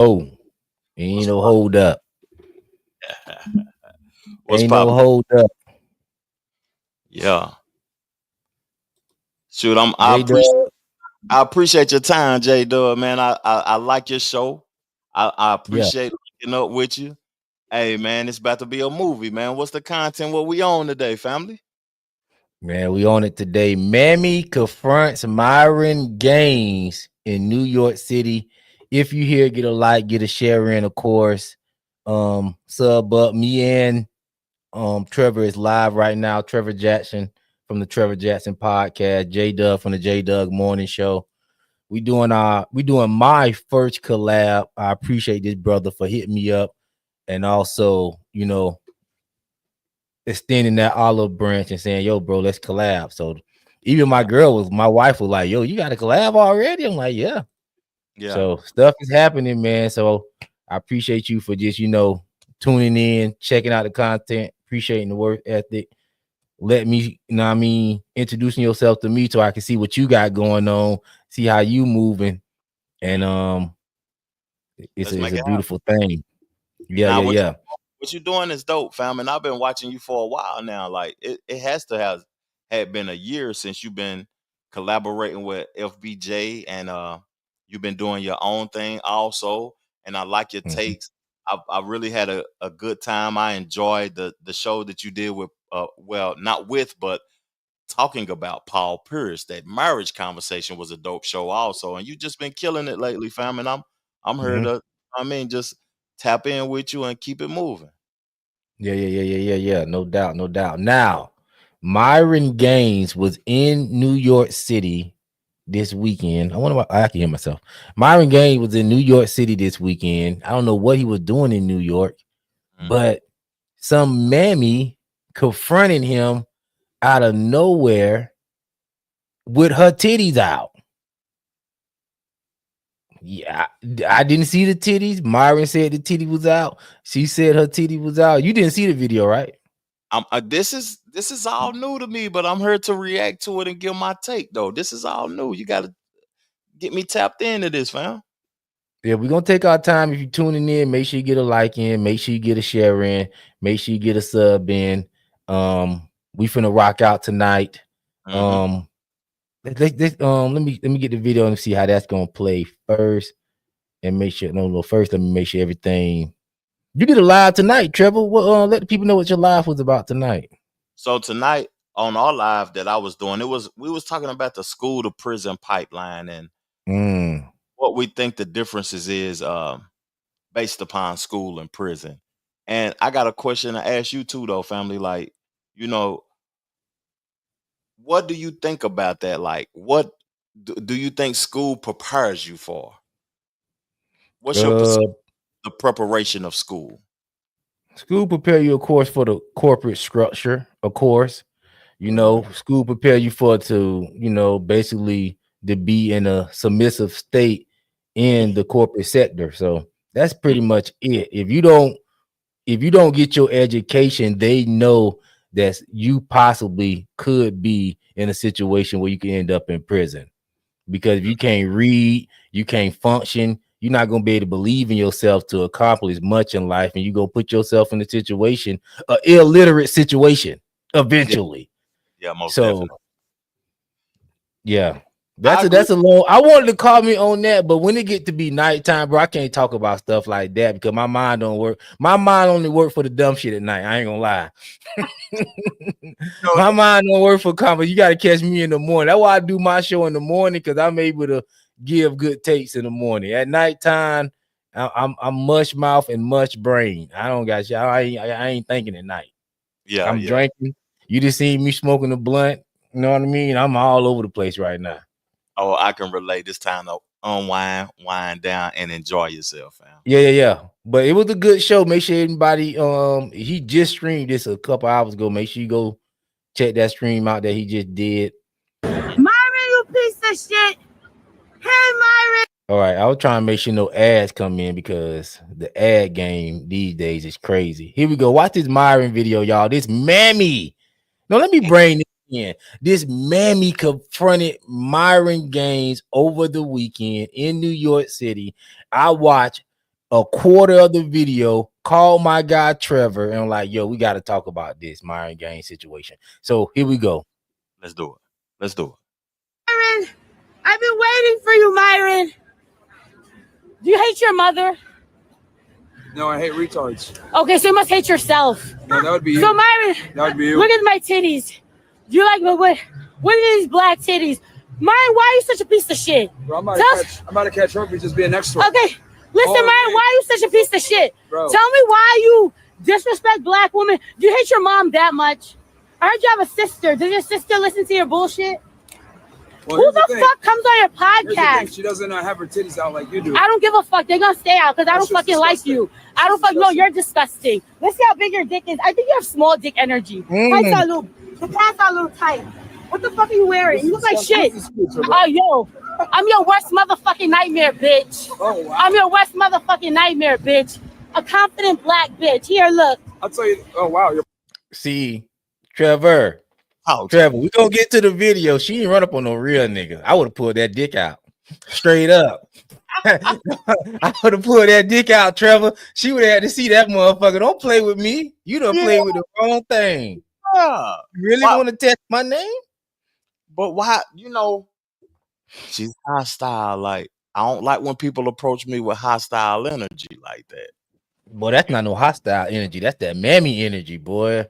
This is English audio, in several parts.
Oh, ain't What's no poppin'? hold up. What's Ain't no poppin'? hold up. Yeah. Shoot, J Dub. I appreciate your time, J Dub, man. I like your show. I Yeah, appreciate linking up with you. Hey man, it's about to be a movie, man. What's the content? What we on today, family? man, we on it today. Mammy confronts Myron Gaines in New York City. If you hear, get a like, get a share in, of course. Sub up. Me and Trevor is live right now. Trevor Jackson from the Trevor Jackson podcast. J Dub from the J Dub Morning Show. We doing my first collab. I appreciate this brother for hitting me up and also, extending that olive branch and saying, "Yo, bro, let's collab." So even Yeah, my wife was like, "Yo, you got a collab already?" I'm like, "Yeah." yeah. So stuff is happening, man. So I appreciate you for just tuning in, checking out the content, appreciating the work ethic. Let me, what I mean, introducing yourself to me so I can see what you got going on, see how you moving, and it's Let's a, it's make a it happen. beautiful thing. Yeah, Now yeah, yeah. what you doing is dope, fam. And I've been watching you for a while now. Like it has to have had been a year since you've been collaborating with FBJ and you've been doing your own thing also. And I like your Mhm. takes. I really had a good time. I enjoyed the show that you did with well, not with, but talking about Paul Pierce. That marriage conversation was a dope show also. And you just been killing it lately, fam. And I'm here Mhm. to just tap in with you and keep it moving. Yeah, yeah, yeah, yeah, yeah, yeah. No doubt, no doubt. Now, Myron Gaines was in New York City this weekend. I wonder why I can hear myself. Myron Gaines was in New York City this weekend. I don't know what he was doing in New York, Mhm. but some mammy confronted him out of nowhere with her titties out. Yeah, I didn't see the titties. Myron said the titty was out. She said her titty was out. You didn't see the video, right? This is all new to me, but I'm here to react to it and give my take though. This is all new. You got to get me tapped into this, fam. Yeah, we're gonna take our time. If you're tuning in, make sure you get a like in, make sure you get a share in, make sure you get a sub in. We finna rock out tonight. Hmm. Um, let me get the video and see how that's gonna play first, and make sure no first. Let me make sure everything. You did a live tonight, Trevor. Well, let the people know what your live was about tonight. So tonight on our live that I was doing, we was talking about the school to prison pipeline and Mm. what we think the differences is based upon school and prison. And I got a question to ask you too, though, family. Like, you know, what do you think about that? Like, what do you think school prepares you for? What's your Uh, the preparation of school? School prepare you, of course, for the corporate structure. Of course, Hmm. school prepare you for to, basically to be in a submissive state in the corporate sector. So that's pretty much it. If you don't get your education, they know that you possibly could be in a situation where you can end up in prison. Because if you can't read, you can't function, you're not going to be able to believe in yourself to accomplish much in life, and you go put yourself in a situation, a illiterate situation, Yeah, eventually. yeah, most So definitely. yeah, I that's a agree. that's a long. I wanted to call me on that, but when it get to be nighttime, bro, I can't talk about stuff like that because my mind don't work. My mind only work for the dumb shit at night. I ain't gonna lie. No, My mind don't work for comedy. You got to catch me in the morning. That's why I do my show in the morning because I'm able to give good takes in the morning. At nighttime, I'm mush mouth and mush brain. I don't got shit. I ain't thinking at night. yeah, I'm yeah. drinking. You just see me smoking a blunt. You know what I mean? I'm all over the place right now. Oh, I can relate. This time to unwind, wind down, and enjoy yourself, fam. Yeah, yeah, yeah. But it was a good show. Make sure everybody he just streamed this a couple hours ago. Make sure you go check that stream out that he just did. Myron, you piece of shit. Hey, Myron. All right, I was trying to make sure no ads come in because the ad game these days is crazy. Here we go. Watch this Myron video, y'all. This Mammy. No, let me bring this in. This Mammy confronted Myron Gaines over the weekend in New York City. I watched a quarter of the video, called my guy Trevor, and I'm like, yo, we got to talk about this Myron Gaines situation. So here we go. Let's do it. Let's do it. Myron, I've been waiting for you, Myron. Do you hate your mother? No, I hate retards. Okay, so you must hate yourself. No, that would be you. So Myron, That would be you. look at my titties. Do you like what are these black titties? Myron, why are you such a piece of shit? Bro, I'm about to catch herpes just being next to her. Okay, listen, Myron, why are you such a piece of shit? Bro. Tell me why you disrespect black women. Do you hate your mom that much? I heard you have a sister. Does your sister listen to your bullshit? Well, Who the fuck comes on your podcast? She doesn't have her titties out like you do. I don't give a fuck. They're gonna stay out because I don't fucking like you. I don't fucking know. You're disgusting. Let's see how big your dick is. I think you have small dick energy. Pants are a little, the pants are a little tight. What the fuck are you wearing? You look like shit. Oh, yo. I'm your worst motherfucking nightmare, bitch. Oh, wow. I'm your worst motherfucking nightmare, bitch. A confident black bitch. Here, look. I'll tell you. Oh, wow. See, Trevor. Oh, Trevor, we gonna get to the video. She ain't run up on no real nigga. I would have pulled that dick out. Straight up. I would have pulled that dick out, Trevor. She would have had to see that motherfucker. Don't play with me. You done played with the wrong thing. Yeah. You really want to test my name? But why, she's hostile. Like, I don't like when people approach me with hostile energy like that. Boy, that's not no hostile energy. That's that Mammy energy, boy.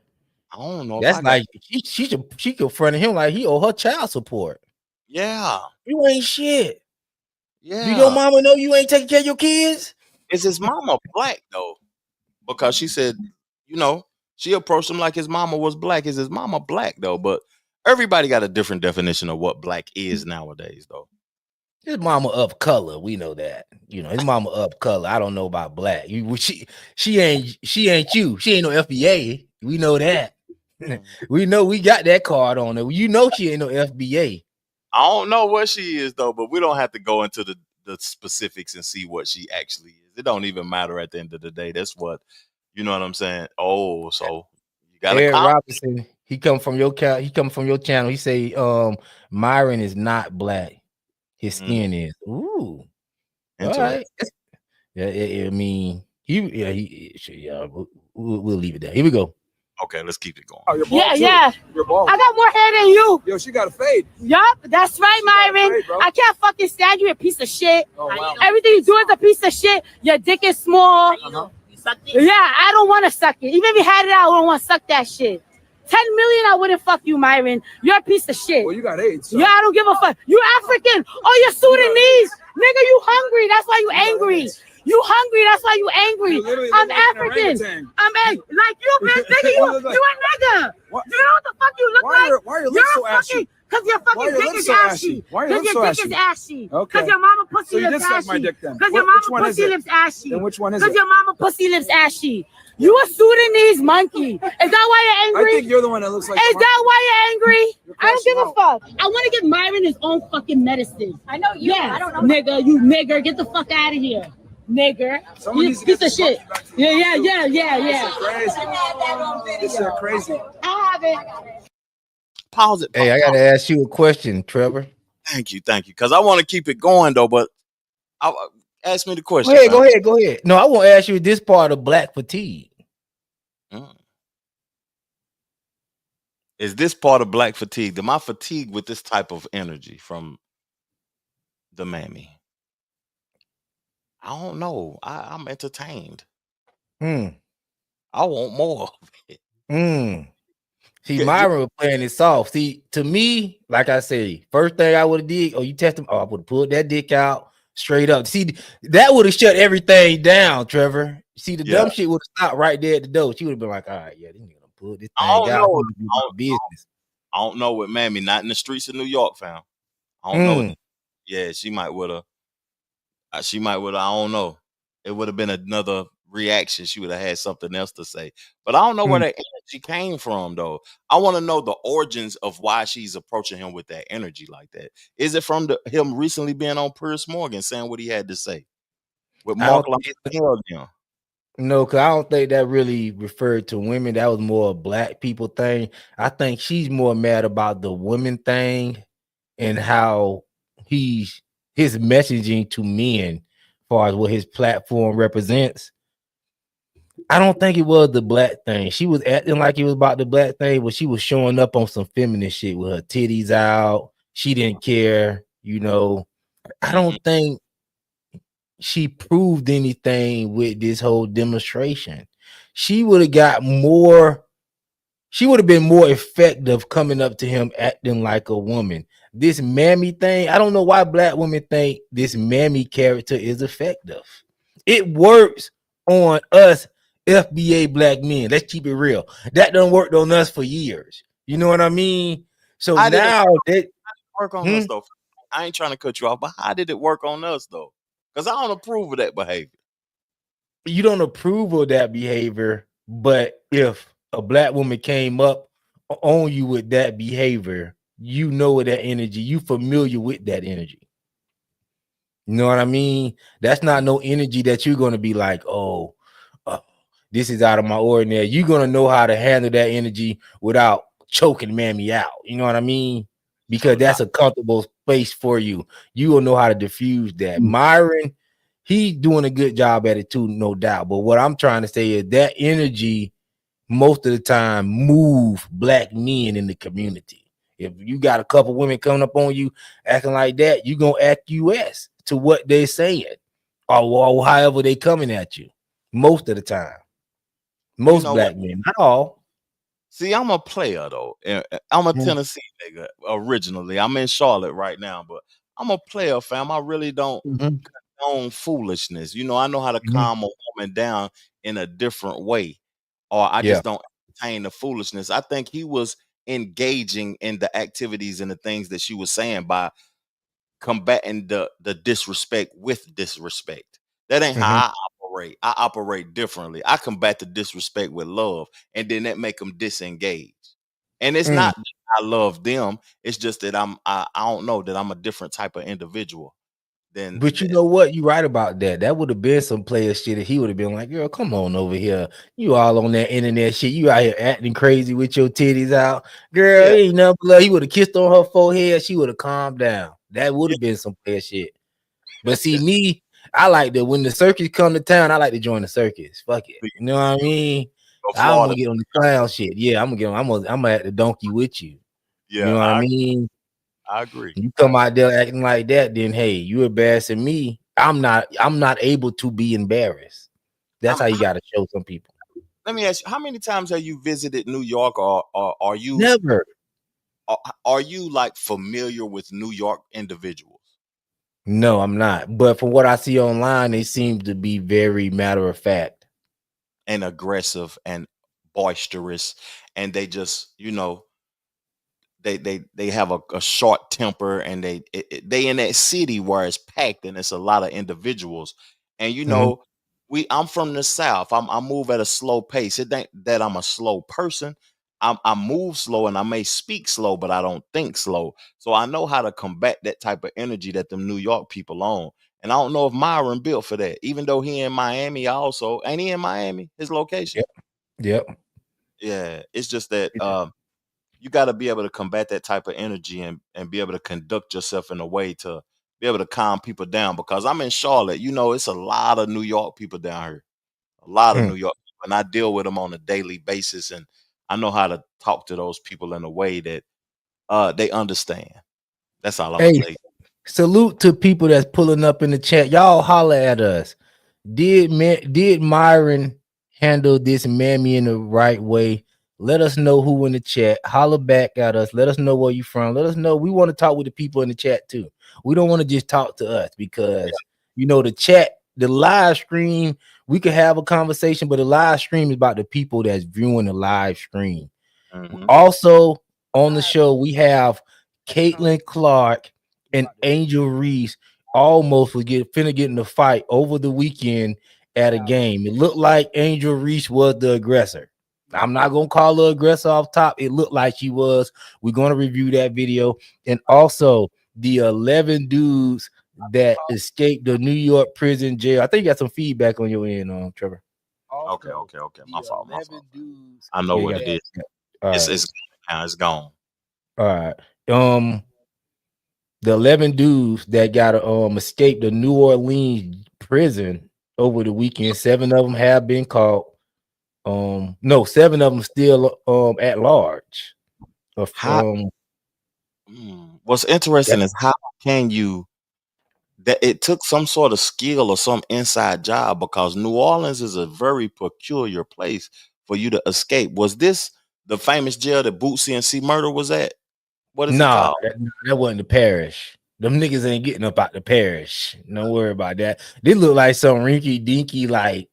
I don't know. That's like she confronted him like he owe her child support. Yeah. You ain't shit. Yeah. Do your mama know you ain't taking care of your kids? Is his mama black though? Because she said, she approached him like his mama was black. Is his mama black though? But everybody got a different definition of what black is nowadays though. His mama of color, we know that. His mama of color. I don't know about black. She ain't you. She ain't no FBA. We know that. We know we got that card on her. She ain't no FBA. I don't know what she is though, but we don't have to go into the specifics and see what she actually is. It don't even matter at the end of the day. That's what, you know what I'm saying? Oh, so you got Eric Robinson. He come from your channel. He say Myron is not black. His skin is. Ooh. All right. Yeah, I mean, we'll leave it there. Here we go. Okay, let's keep it going. Oh, Yeah. I got more hair than you. Yo, she got a fade. Yup, that's right, Myron. I can't fucking stand you, a piece of shit. Oh, wow. Everything you do is a piece of shit. Your dick is small. You sucked it? Yeah, I don't want to suck it. Even if you had it out, I wouldn't want to suck that shit. 10 million, I wouldn't fuck you, Myron. You're a piece of shit. Well, you got AIDS. So. Yeah, I don't give a fuck. You African. Oh, you're Sudanese. Nigga, you hungry. That's why you angry. You hungry. That's why you angry. I'm African. I'm angry. Like you, man. Nigga, you a nigga. What? You know what the fuck you look like? Why are your lips so ashy? Because your fucking dick is ashy. Why are your lips so Because your dick is ashy. Okay. Because your mama pussy So you lips did suck ashy. my dick then. Because your mama pussy lips ashy. Then which one is Because it? your mama pussy lips ashy. You a Sudanese monkey. Is that why you're angry? I think you're the one that looks like. Is that why you're angry? You're I don't give a crashing fuck. I want to give Myron his own fucking medicine. I know you. Yes, I don't know. nigga, you nigger, get the fuck out of here, nigger. Someone You needs to piece get of this shit. monkey back to the Yeah. Crazy. This is crazy. I have it. Pause it. Hey, I gotta ask you a question, Trevor. Thank you. Because I want to keep it going though, but ask me the question. Go ahead. No, I want to ask you this part of black fatigue. Is this part of black fatigue? Am I fatigued with this type of energy from the Mammy? I don't know. I'm entertained. I want more of it. See, Myron was playing it soft. See, to me, like I say, first thing I would have did, you test him. I would have pulled that dick out straight up. See, that would have shut everything down, Trevor. See, the dumb shit would have stopped right there at the door. She would have been like, all right, this nigga gonna pull this thing out. Business. I don't know with Mammy, not in the streets of New York, fam. I don't know. Yeah, she might would have. I don't know. It would have been another reaction. She would have had something else to say. But I don't know where that energy came from, though. I want to know the origins of why she's approaching him with that energy like that. Is it from him recently being on Piers Morgan saying what he had to say? With Mark No, because I don't think that really referred to women. That was more a black people thing. I think she's more mad about the women thing and how his messaging to men far as what his platform represents. I don't think it was the black thing. She was acting like it was about the black thing, but she was showing up on some feminist shit with her titties out. She didn't care, you know. I don't think she proved anything with this whole demonstration. She would have got more, she would have been more effective coming up to him acting like a woman. This Mammy thing, I don't know why black women think this Mammy character is effective. It works on us FBA black men. Let's keep it real. That done worked on us for years. You know what I mean? So How did it now that work on us though? I ain't trying to cut you off, but how did it work on us though? Because I don't approve of that behavior. you don't approve of that behavior, but if a black woman came up on you with that behavior, you know that energy, you familiar with that energy. You know what I mean? That's not no energy that you're going to be like, oh, this is out of my ordinary. You're going to know how to handle that energy without choking Mammy out. You know what I mean? Because that's a comfortable space for you. You will know how to diffuse that. Myron, he's doing a good job at it too, no doubt. But what I'm trying to say is that energy most of the time move black men in the community. If you got a couple women coming up on you acting like that, you're going to act US to what they're saying or however they coming at you most of the time. Most black men, not all. See, I'm a player though. I'm a Tennessee nigga originally. I'm in Charlotte right now, but I'm a player, fam. I really don't condone foolishness. You know, I know how to calm a woman down in a different way, or I just don't entertain the foolishness. I think he was engaging in the activities and the things that she was saying by combating the disrespect with disrespect. That ain't how I operate. I operate differently. I combat the disrespect with love, and then that make them disengage. And it's not that I love them. It's just that I don't know that I'm a different type of individual than. But you know what? You right about that. That would have been some player shit if he would have been like, girl, come on over here. You all on that internet shit. You out here acting crazy with your titties out. Girl, ain't nothing but he would have kissed on her forehead. She would have calmed down. That would have been some player shit. But see, me, I like that when the circus come to town, I like to join the circus. Fuck it. You know what I mean? I'm gonna get on the clown shit. Yeah, I'm gonna have the donkey with you. You know what I mean? I agree. You come out there acting like that, then hey, you embarrassing me. I'm not able to be embarrassed. That's how you gotta show some people. Let me ask you, how many times have you visited New York, or are you Never? Are you like familiar with New York individuals? No, I'm not. But from what I see online, they seem to be very matter of fact and aggressive and boisterous, and they just, you know, they have a short temper, and they in that city where it's packed and it's a lot of individuals, and you know, I'm from the South. I move at a slow pace. It ain't that I'm a slow person. I move slow and I may speak slow, but I don't think slow. So I know how to combat that type of energy that them New York people on. And I don't know if Myron built for that, even though he in Miami also. Ain't he in Miami, his location? Yep. Yeah. It's just that you got to be able to combat that type of energy and be able to conduct yourself in a way to be able to calm people down. Because I'm in Charlotte, you know, it's a lot of New York people down here, a lot of New York people, and I deal with them on a daily basis, and I know how to talk to those people in a way that they understand. That's all I'm gonna say. Salute to people that's pulling up in the chat. Y'all holler at us. Did Myron handle this Mammy in the right way? Let us know who in the chat. Holler back at us. Let us know where you from. Let us know. We want to talk with the people in the chat too. We don't want to just talk to us because you know the chat, the live stream, we could have a conversation, but the live stream is about the people that's viewing the live stream. Also on the show, we have Caitlin Clark and Angel Reese almost was finna get in a fight over the weekend at a game. It looked like Angel Reese was the aggressor. I'm not gonna call her aggressor off top. It looked like she was. We're gonna review that video, and also the 11 dudes that escaped the New York prison jail. I think you got some feedback on your end, Trevor. Okay. My fault. I know what it is. It's gone. All right. the 11 dudes that got escaped the New Orleans prison over the weekend, 7 of them have been caught. No, 7 of them still at large. What's interesting is how can you that it took some sort of skill or some inside job, because New Orleans is a very peculiar place for you to escape. Was this the famous jail that Bootsy and C Murder was at? What is it called? That wasn't the parish. Them niggas ain't getting up out the parish. Don't worry about that. They look like some rinky dinky, like,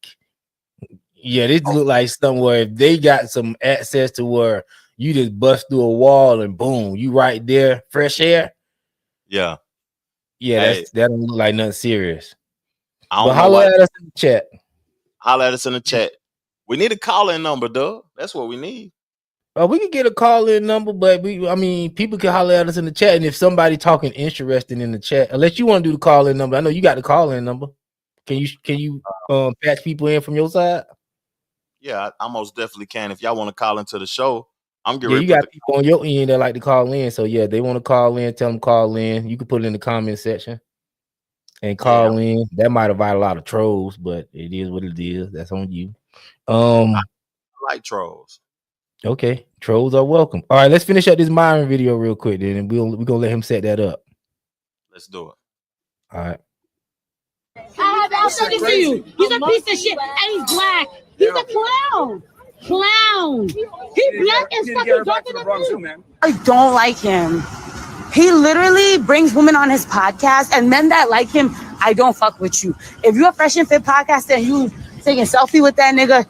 yeah, they look like somewhere if they got some access to where you just bust through a wall and boom, you right there, fresh air. Yeah. Yeah, that don't look like nothing serious. But holler at us in the chat. Holler at us in the chat. We need a call-in number, though. That's what we need. We can get a call-in number, but people can holler at us in the chat. And if somebody talking interesting in the chat, unless you want to do the call-in number, I know you got the call-in number. Can you patch people in from your side? Yeah, I most definitely can. If y'all want to call into the show, I'm getting ready. You got people on your end that like to call in. So yeah, they want to call in, tell them call in. You can put it in the comment section and call in. That might invite a lot of trolls, but it is what it is. That's on you. I like trolls. Okay, trolls are welcome. All right, let's finish up this Myron video real quick, then, and we're gonna let him set that up. Let's do it. All right. I'll send it to you. He's a piece of shit, and he's black. He's a clown. He black and fucking darker than me. I don't like him. He literally brings women on his podcast, and men that like him, I don't fuck with you. If you're a Fresh and Fit podcast and you taking a selfie with that nigga,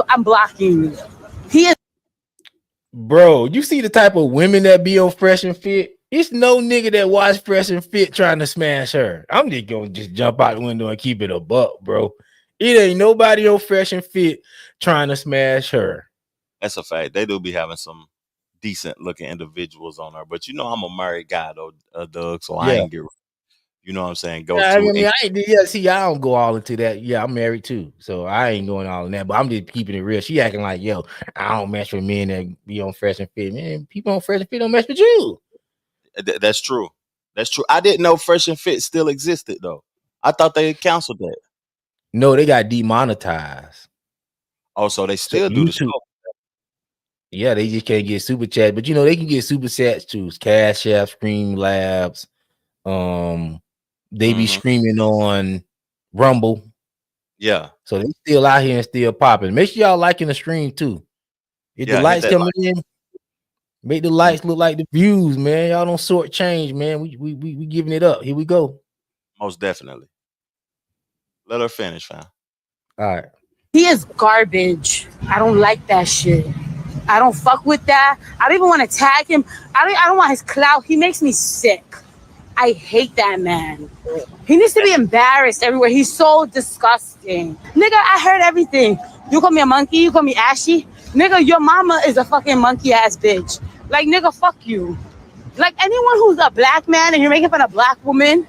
I'm blocking you. He is. Bro, you see the type of women that be on Fresh and Fit? It's no nigga that watch Fresh and Fit trying to smash her. I'm just gonna jump out the window and keep it a buck, bro. It ain't nobody on Fresh and Fit trying to smash her. That's a fact. They do be having some decent looking individuals on her, but you know I'm a married guy though, Doug. So I ain't get, you know what I'm saying? I don't go all into that. Yeah, I'm married too, so I ain't going all in that. But I'm just keeping it real. She acting like, yo, I don't mess with men that be on Fresh and Fit. Man, people on Fresh and Fit don't mess with you. That's true. That's true. I didn't know Fresh and Fit still existed though. I thought they had canceled that. No, they got demonetized. Oh, so they still do the show. Yeah, they just can't get super chat, but you know they can get super chats too. Cash App, Stream Labs. They be screaming on Rumble. Yeah. So they still out here and still popping. Make sure y'all liking the stream too. If the lights coming in, make the lights look like the views, man. Y'all don't short change, man. We giving it up. Here we go. Most definitely. Let her finish, fam. All right. He is garbage. I don't like that shit. I don't fuck with that. I don't even want to tag him. I don't want his clout. He makes me sick. I hate that man. He needs to be embarrassed everywhere. He's so disgusting. Nigga, I heard everything. You call me a monkey? You call me ashy? Nigga, your mama is a fucking monkey ass bitch. Like, nigga, fuck you. Like, anyone who's a black man and you're making fun of black women,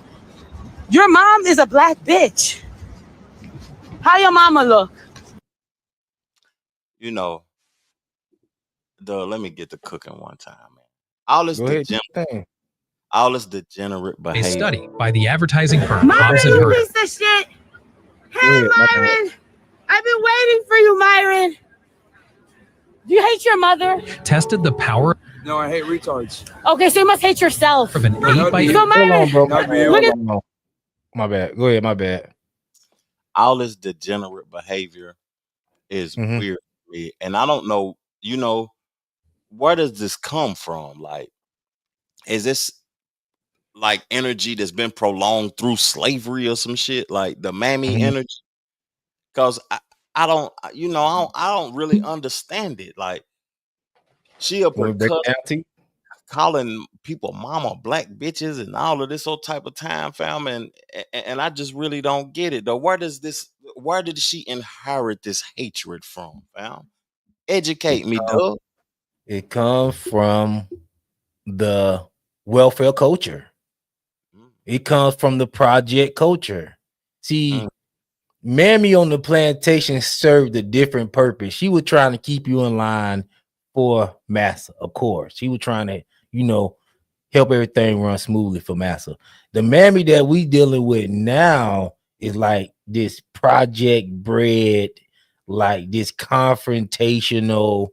your mom is a black bitch. How your mama look? You know, let me get to cooking one time, man. All this degenerate behavior. A study by the advertising firm Myron, you piece of shit. Hey, Myron. I've been waiting for you, Myron. Do you hate your mother? Tested the power. No, I hate retards. Okay, so you must hate yourself. Of an 8x8. So, Myron, hold on, bro. My bad. Go ahead, my bad. All this degenerate behavior is weird to me. And I don't know, you know, where does this come from? Like, is this like energy that's been prolonged through slavery or some shit? Like the Mammy energy? Because I don't really understand it. Like, she up here calling people mama black bitches and all of this old type of time, fam, and I just really don't get it though. Where did she inherit this hatred from, fam? Educate me, Doug. It comes from the welfare culture. It comes from the project culture. See, Mammy on the plantation served a different purpose. She was trying to keep you in line for massa, of course. She was trying to, help everything run smoothly for massa. The Mammy that we dealing with now is like this project bred, like this confrontational,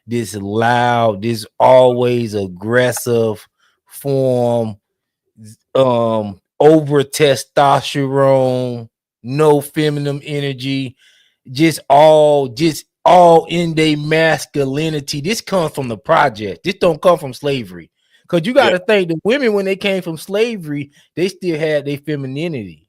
this loud, this always aggressive form, over testosterone, no feminine energy, just all in their masculinity. This comes from the project. This don't come from slavery. Because you got Yeah. to think the women, when they came from slavery, they still had their femininity.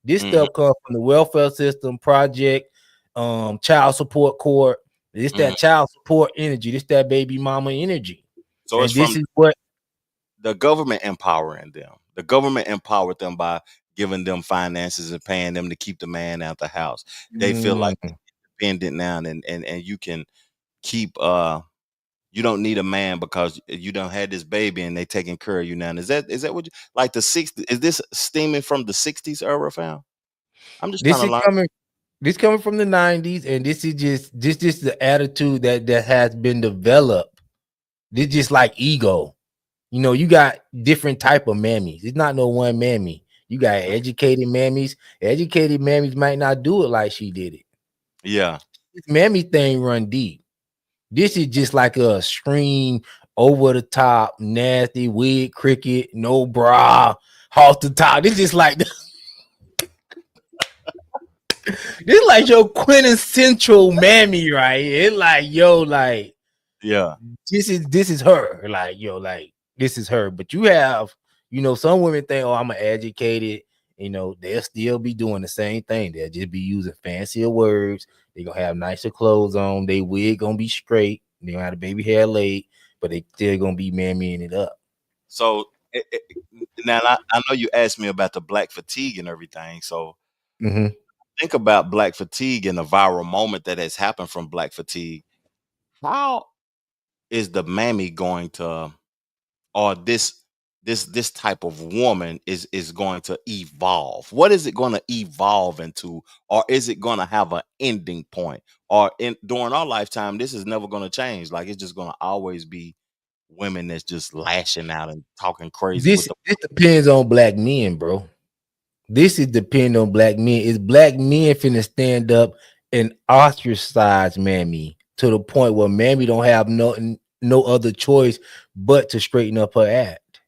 This Mhm. stuff comes from the welfare system, project, child support court. This Mhm. that child support energy. This that baby mama energy. So it's And this from is what the government empowering them. The government empowered them by giving them finances and paying them to keep the man out the house. They feel like mm, independent now, and you can keep you don't need a man because you don't have this baby and they taking care of you now. Is that what you like the 60s? Is this stemming from the 60s era, fam? I'm just trying this to is learn. coming from the 90s, and this is just the attitude that has been developed. This just like ego. You got different type of mammies. It's not no one mammy. You got educated mammies. Educated mammies might not do it like she did it. Yeah. This mammy thing run deep. This is just like a extreme, over the top, nasty, wig, cricket, no bra, off the top. This just like this like your quintessential mammy, right? It's like, yo, like Yeah. this is her. Like, yo, like this is her. But you have, some women think, oh, I'm an educated, they'll still be doing the same thing. They'll just be using fancier words. They're gonna have nicer clothes on, they wig gonna be straight, they gonna have the baby hair laid, but they still gonna be mammying it up. So now I know you asked me about the black fatigue and everything. So Mm-hmm. think about black fatigue and the viral moment that has happened from black fatigue. How is the mammy going to, or this type of woman is going to evolve? What is it going to evolve into, or is it going to have an ending point? Or during our lifetime, this is never going to change. Like it's just going to always be women that's just lashing out and talking crazy with This the. this depends on black men, bro. This is depend on black men. Is black men finna stand up and ostracize Mammy to the point where Mammy don't have no other choice but to straighten up her act?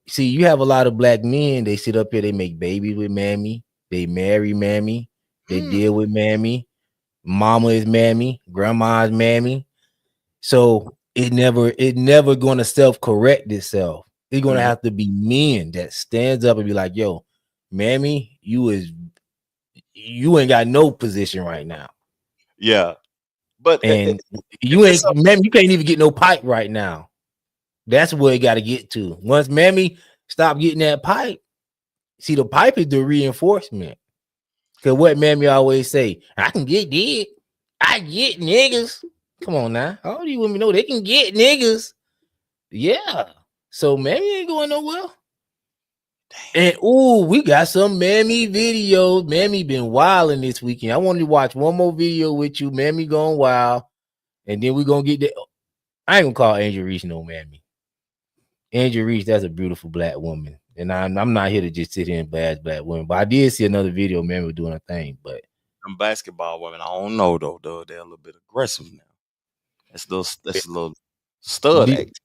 See, you have a lot of black men. They sit up here, they make babies with Mammy, they marry Mammy, they Mm, deal with Mammy. Mama is Mammy, grandma is Mammy. So it never gonna self-correct itself. It's gonna mhm. have to be men that stands up and be like, yo, Mammy, you ain't got no position right now. Yeah, but And if you it's ain't Mammy, you can't even get no pipe right now. That's where it gotta get to. Once Mammy stop getting that pipe, see, the pipe is the reinforcement. Cause what Mammy always say, I can get dead. I get niggas. Come on now. All these women know they can get niggas. Yeah. So Mammy ain't going nowhere. And we got some Mammy videos. Mammy been wilding this weekend. I wanted to watch one more video with you, Mammy going wild, and then we're gonna get the. I ain't gonna call Angel Reese no Mammy. Angel Reese, that's a beautiful black woman, and I'm not here to just sit here and bash black women. But I did see another video, Mammy was doing a thing. But them basketball women, I don't know though. They're a little bit aggressive now. That's a little stud the, act.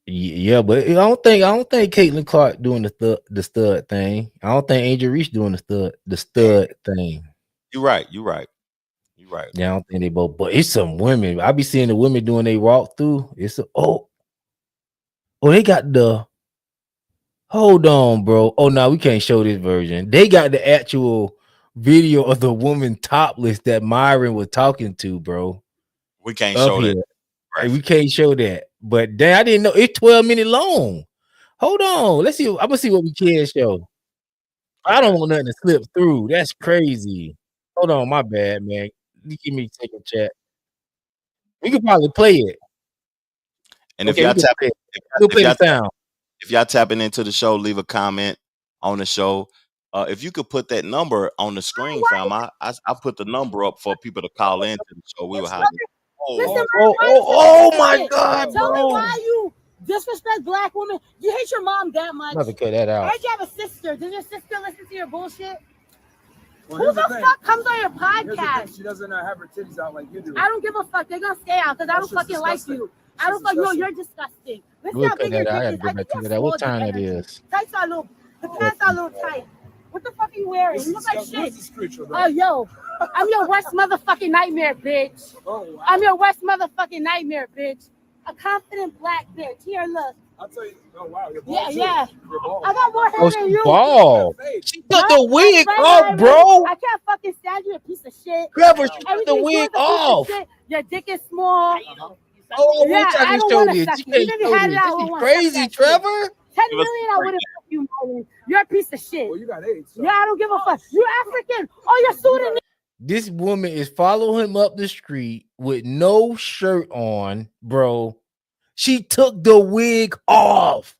yeah, but I don't think Caitlin Clark doing the stud thing. I don't think Angel Reese doing the stud thing. You're right. You're right. You're right. Yeah, I don't think they both, but it's some women. I be seeing the women doing they walk through. They got the hold on, bro. Oh no, we can't show this version. They got the actual video of the woman topless that Myron was talking to, bro. We can't Up show here. that Hey, we graphic. can't show that. But damn, I didn't know it's 12 minutes long. Hold on. Let's see. I'm gonna see what we can show. I don't Okay. want nothing to slip through. That's crazy. Hold on, my bad, man. You give me a second chat. We could probably play it. And if Okay, we y'all can tap, play it. if We'll y'all, if play the y'all sound. if y'all tapping into the show, leave a comment on the show. If you could put that number on the screen, fam, I put the number up for people to call into the show. We will have it. Listen, Oh, man, Oh my God, tell me bro. why you Disrespect black women. You hate your mom that much. I'm about to cut that I out. heard you have a sister. Does your sister listen to your bullshit? Well, Who the fuck comes on your podcast? She doesn't have her titties out like you do. I don't give a fuck. They're gonna stay out because I don't fucking disgusting. like you. I don't fuck. No, you're disgusting. Let's see We'll how cut big your that out. I dick gotta is. go I back think to you have that. What small time dick it energy. is? Tights are a little. The pants are a little tight. What the fuck are you wearing? You look like shit. Oh, yo, I'm your worst motherfucking nightmare, bitch. Oh, wow. I'm your worst motherfucking nightmare, bitch. A confident black bitch. Here, look. I'll tell you. Oh, wow. You're Yeah, bald, yeah. too. You're bald. I got more hair Oh, than she you. bald. She took the wig Right, off, right, bro. I can't fucking stand you, a piece of shit. Trevor, she took the Everything you do wig is a piece of off. shit. Your dick is small. Oh, Yeah, wish I I can don't show want to this. suck You you. Even can't if you show had this. it out, I This don't is want to suck crazy, that shit. Trevor. 10 million, I wouldn't fuck you, Myron. You're a piece of shit. Well, you got AIDS. So. Yeah, I don't give a fuck. You're African. Oh, you're Sudanese. This woman is following him up the street with no shirt on, bro. She took the wig off.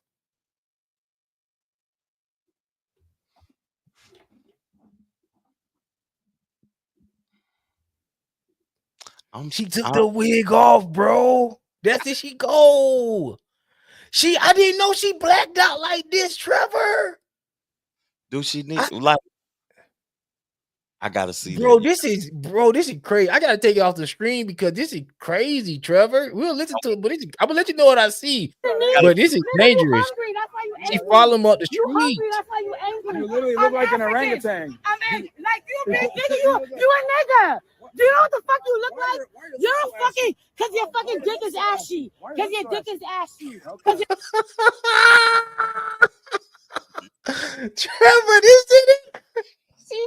She took the wig off, bro. That's it. She go. I didn't know she blacked out like this, Trevor. Do she need like? I gotta see Bro, that. this is crazy. I gotta take it off the screen because this is crazy, Trevor. We'll listen to it, but I'm gonna let you know what I see. But this is dangerous. She follow him up the You street. hungry, that's why you angry. You literally look like an orangutan. I'm angry. Like you, big nigga, you a nigga. Do you know what the fuck you look like? You're a fucking, cause your fucking dick is ashy. Cause your dick is ashy. Trevor, this is it. See,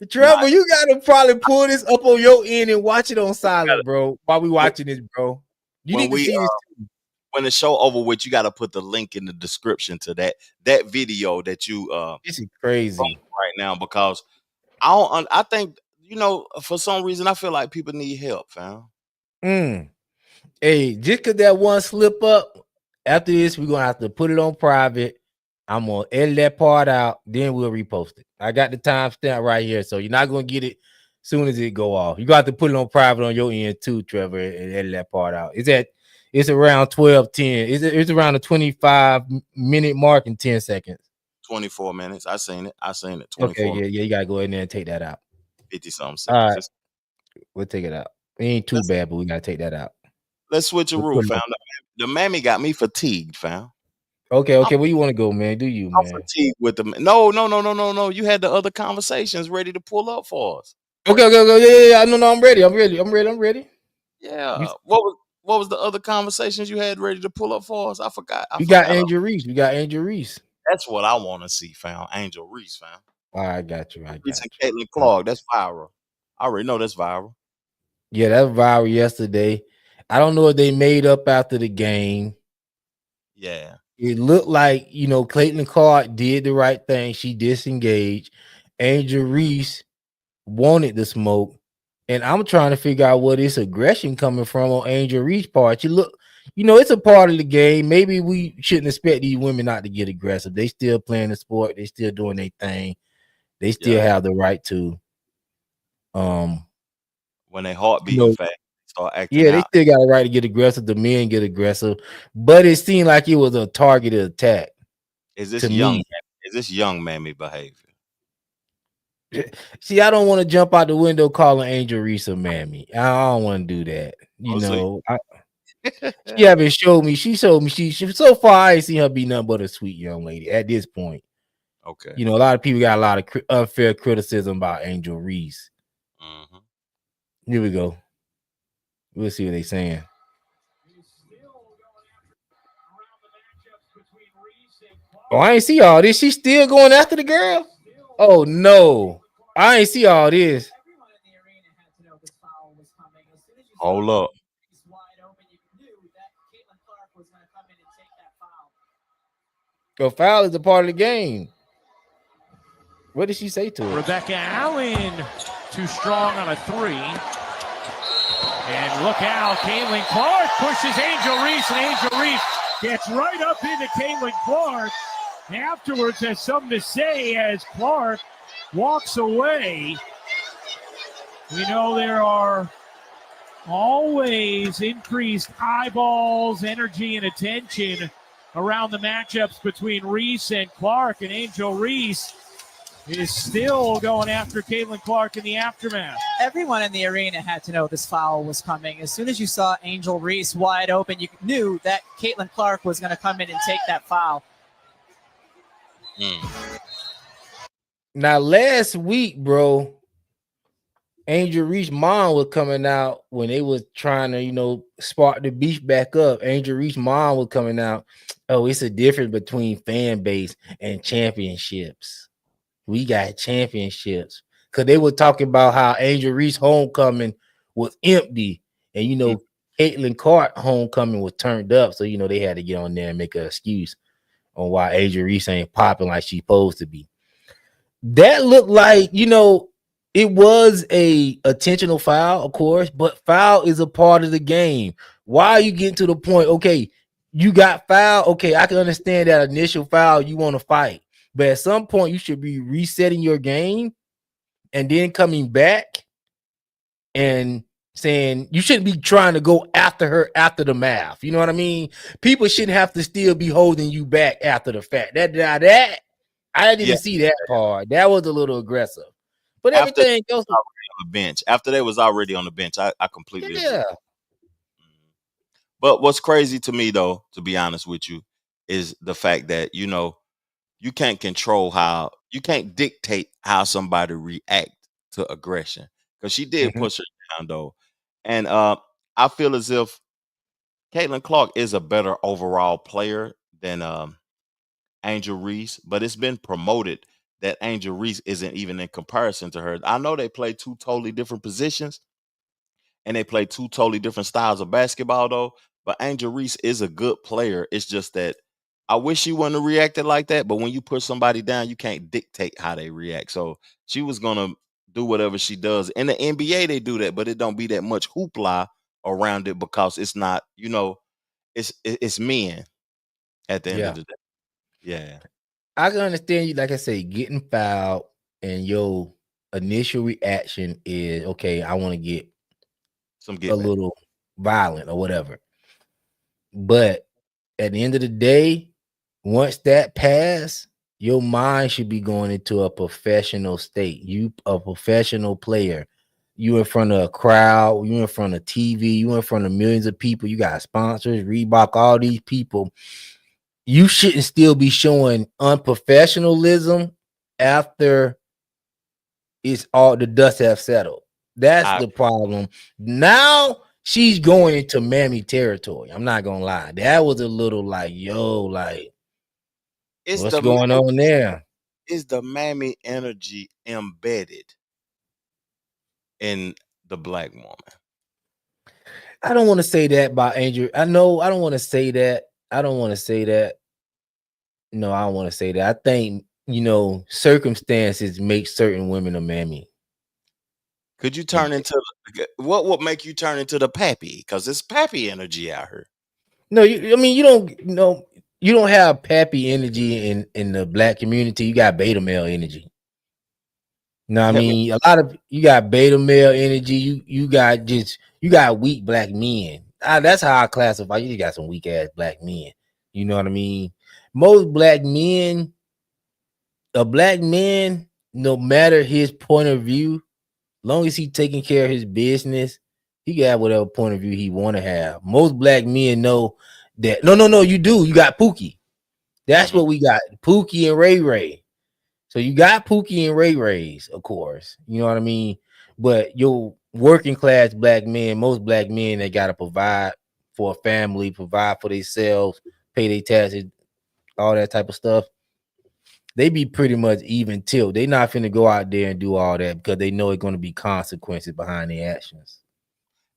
Trevor, you gotta probably pull this up on your end and watch it on silent, bro. While we watching this, bro. You need to see this. When the show over with, you got to put the link in the description to that video that you this is crazy right now, because I think, you know, for some reason I feel like people need help, fam. Hey, just cause that one slip up, after this we're gonna have to put it on private. I'm gonna edit that part out, then we'll repost it. I got the timestamp right here, so you're not gonna get it as soon as it go off. You got to put it on private on your end too, Trevor, and edit that part out. It's around 12:10. It's around the 25-minute mark in 10 seconds. 24 minutes. I seen it. 24. Okay, yeah, you gotta go in there and take that out. 50-something seconds. All right, we'll take it out. It ain't too bad, but we gotta take that out. Let's switch a rule, fam. The Mammy got me fatigued, fam. Okay. Where you want to go, man? Do you, man? I'm fatigued with them. No. You had the other conversations ready to pull up for us. Okay. Yeah. No, I'm ready. Yeah. What was the other conversations you had ready to pull up for us? I forgot. We got Angel Reese. That's what I want to see, fam. Angel Reese, fam. All right, I got you. Reese and Caitlin Clark. That's viral. I already know that's viral. Yeah, that's viral yesterday. I don't know if they made up after the game. Yeah. It looked like, you know, Caitlin Clark did the right thing. She disengaged. Angel Reese wanted the smoke. And I'm trying to figure out where this aggression coming from on Angel Reese's part. It's a part of the game. Maybe we shouldn't expect these women not to get aggressive. They still playing the sport. They still doing their thing. They still have the right to. When they heart beating fast, start acting they still got a right to get aggressive. The men get aggressive, but it seemed like it was a targeted attack. Is this young Mammy behavior? See, I don't want to jump out the window calling Angel Reese a Mammy. I don't want to do that. She haven't showed me. She showed me. She so far I ain't seen her be nothing but a sweet young lady at this point. Okay. A lot of people got a lot of unfair criticism about Angel Reese. Mm-hmm. Here we go. We'll see what they saying. Oh, I ain't see all this. She's still going after the girl. Oh no, I ain't see all this. Hold up. The foul is a part of the game. What did she say to her? Rebecca Allen, too strong on a three. And look out, Caitlin Clark pushes Angel Reese, and Angel Reese gets right up into Caitlin Clark. Afterwards has something to say as Clark walks away. We know there are always increased eyeballs, energy, and attention around the matchups between Reese and Clark, and Angel Reese is still going after Caitlin Clark in the aftermath. Everyone in the arena had to know this foul was coming. As soon as you saw Angel Reese wide open, you knew that Caitlin Clark was going to come in and take that foul. Now, last week, bro, Angel Reese mom was coming out when they was trying to, spark the beef back up. Angel Reese mom was coming out. Oh, it's a difference between fan base and championships. We got championships. Because they were talking about how Angel Reese homecoming was empty. And, Caitlin Clark homecoming was turned up. So, they had to get on there and make an excuse on why Angel Reese ain't popping like she's supposed to be. That looked like, it was a intentional foul, of course, but foul is a part of the game. Why are you getting to the point? Okay, you got foul. Okay, I can understand that initial foul, you want to fight. But at some point, you should be resetting your game and then coming back and saying you shouldn't be trying to go after her after the math. You know what I mean? People shouldn't have to still be holding you back after the fact. That I didn't see that part. That was a little aggressive. But everything else on the bench. After they was already on the bench, I completely agree. But what's crazy to me, though, to be honest with you, is the fact that you can't control you can't dictate how somebody react to aggression. Because she did push her down, though, and I feel as if Caitlin Clark is a better overall player than Angel Reese, but it's been promoted that Angel Reese isn't even in comparison to her. I know they play two totally different positions and they play two totally different styles of basketball, though. But Angel Reese is a good player. It's just that I wish she wouldn't have reacted like that. But when you put somebody down, you can't dictate how they react. So she was going to do whatever she does. In the NBA, they do that, but it don't be that much hoopla around it because it's not, it's men at the end of the day. Yeah. I can understand you, like I say, getting fouled and your initial reaction is, okay, I want to get a little violent or whatever. But at the end of the day, once that pass, your mind should be going into a professional state. You a professional player. You in front of a crowd, you in front of TV, you in front of millions of people, you got sponsors, Reebok, all these people. You shouldn't still be showing unprofessionalism after it's all the dust have settled. That's the problem. Now she's going into Mammy territory. I'm not gonna lie. That was a little like, what's going on there? Is the Mammy energy embedded in the black woman? I don't want to say that about Angel. I don't want to say that. I don't want to say that. No, I don't want to say that. I think, circumstances make certain women a Mammy. Could you turn into what would make you turn into the pappy? Because it's pappy energy out here. No, you don't have pappy energy in the black community. You got beta male energy. No, I mean, a lot of you got beta male energy. You got weak black men. That's how I classify. You got some weak ass black men. You know what I mean? Most black men, a black man, no matter his point of view, long as he taking care of his business, he got whatever point of view he want to have. Most black men know that. No, you do. You got Pookie. That's what we got. Pookie and Ray Ray. So you got Pookie and Ray Rays, of course. You know what I mean? But your working class black men, most black men, they got to provide for a family, provide for themselves, pay their taxes, all that type of stuff. They be pretty much even tilt. They not finna go out there and do all that because they know it's going to be consequences behind their actions.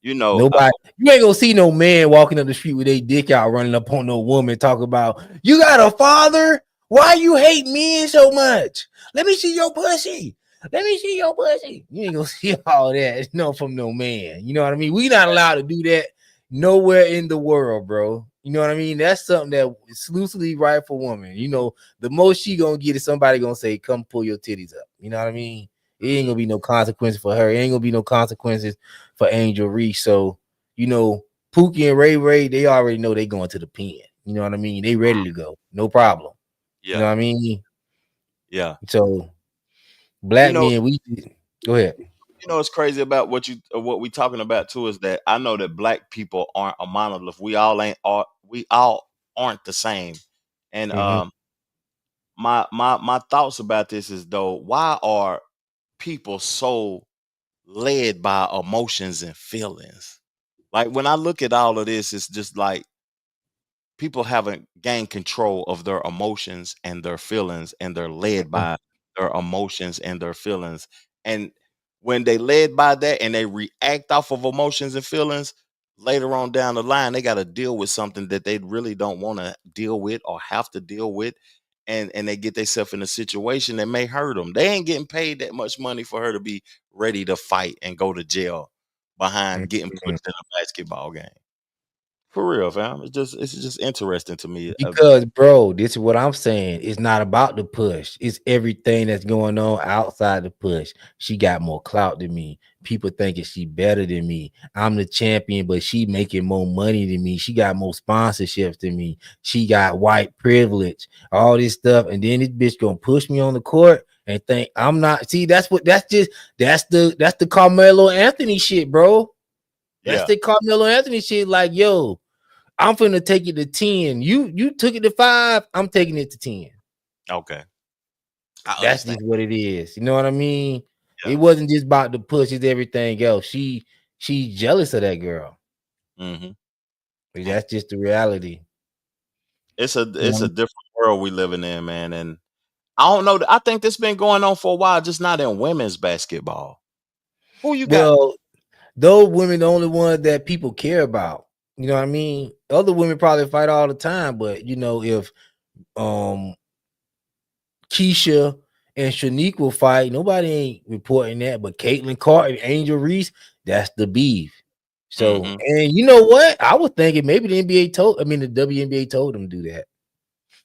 Nobody, you ain't gonna see no man walking up the street with a dick out running up on no woman talking about, you got a father? Why you hate men so much? Let me see your pussy. Let me see your pussy. You ain't gonna see all that, from no man. You know what I mean? We not allowed to do that nowhere in the world, bro. You know what I mean? That's something that exclusively right for women. The most she gonna get is somebody gonna say, come pull your titties up. You know what I mean? It ain't gonna be no consequences for her. It ain't gonna be no consequences for Angel Reese. So, Pookie and Ray Ray, they already know they going to the pen. You know what I mean? They ready to go. No problem. You know what I mean? Yeah. So black men, we go ahead. It's crazy about what we talking about too is that I know that black people aren't a monolith. We all aren't the same. And my thoughts about this is though, why are people so led by emotions and feelings? Like when I look at all of this, it's just like people haven't gained control of their emotions and their feelings, and they're led by their emotions and their feelings. And when they led by that and they react off of emotions and feelings, later on down the line, they got to deal with something that they really don't want to deal with or have to deal with. And they get themselves in a situation that may hurt them. They ain't getting paid that much money for her to be ready to fight and go to jail behind getting pushed in a basketball game. For real, fam. It's just interesting to me. Because, bro, this is what I'm saying. It's not about the push. It's everything that's going on outside the push. She got more clout than me. People thinking she better than me. I'm the champion, but she making more money than me. She got more sponsorships than me. She got white privilege, all this stuff. And then this bitch gonna push me on the court and think I'm not. See, that's the Carmelo Anthony shit, bro. That's the Carmelo Anthony shit. Like, yo, I'm finna take it to 10. You took it to 5. I'm taking it to 10. Okay. That's just what it is. You know what I mean? Yeah. It wasn't just about the push, it's everything else. She's jealous of that girl. That's just the reality. It's a different world we living in, man. And I don't know. I think this been going on for a while, just not in women's basketball. Who you got? Well, those women the only ones that people care about. You know what I mean? Other women probably fight all the time, but if Keisha and Shanique will fight, nobody ain't reporting that. But Caitlin Clark and Angel Reese, that's the beef. So, and you know what? I was thinking maybe the WNBA told them to do that.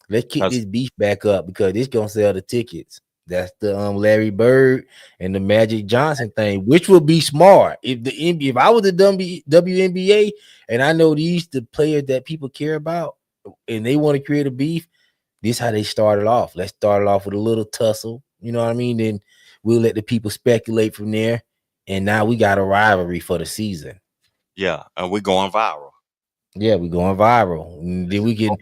Let's kick this beef back up because it's gonna sell the tickets. That's the Larry Bird and the Magic Johnson thing, which would be smart. If I was the WNBA and I know the players that people care about and they want to create a beef, this is how they started off. Let's start it off with a little tussle. You know what I mean? Then we'll let the people speculate from there. And now we got a rivalry for the season. Yeah, and we're going viral. Yeah, we're going viral. And then we can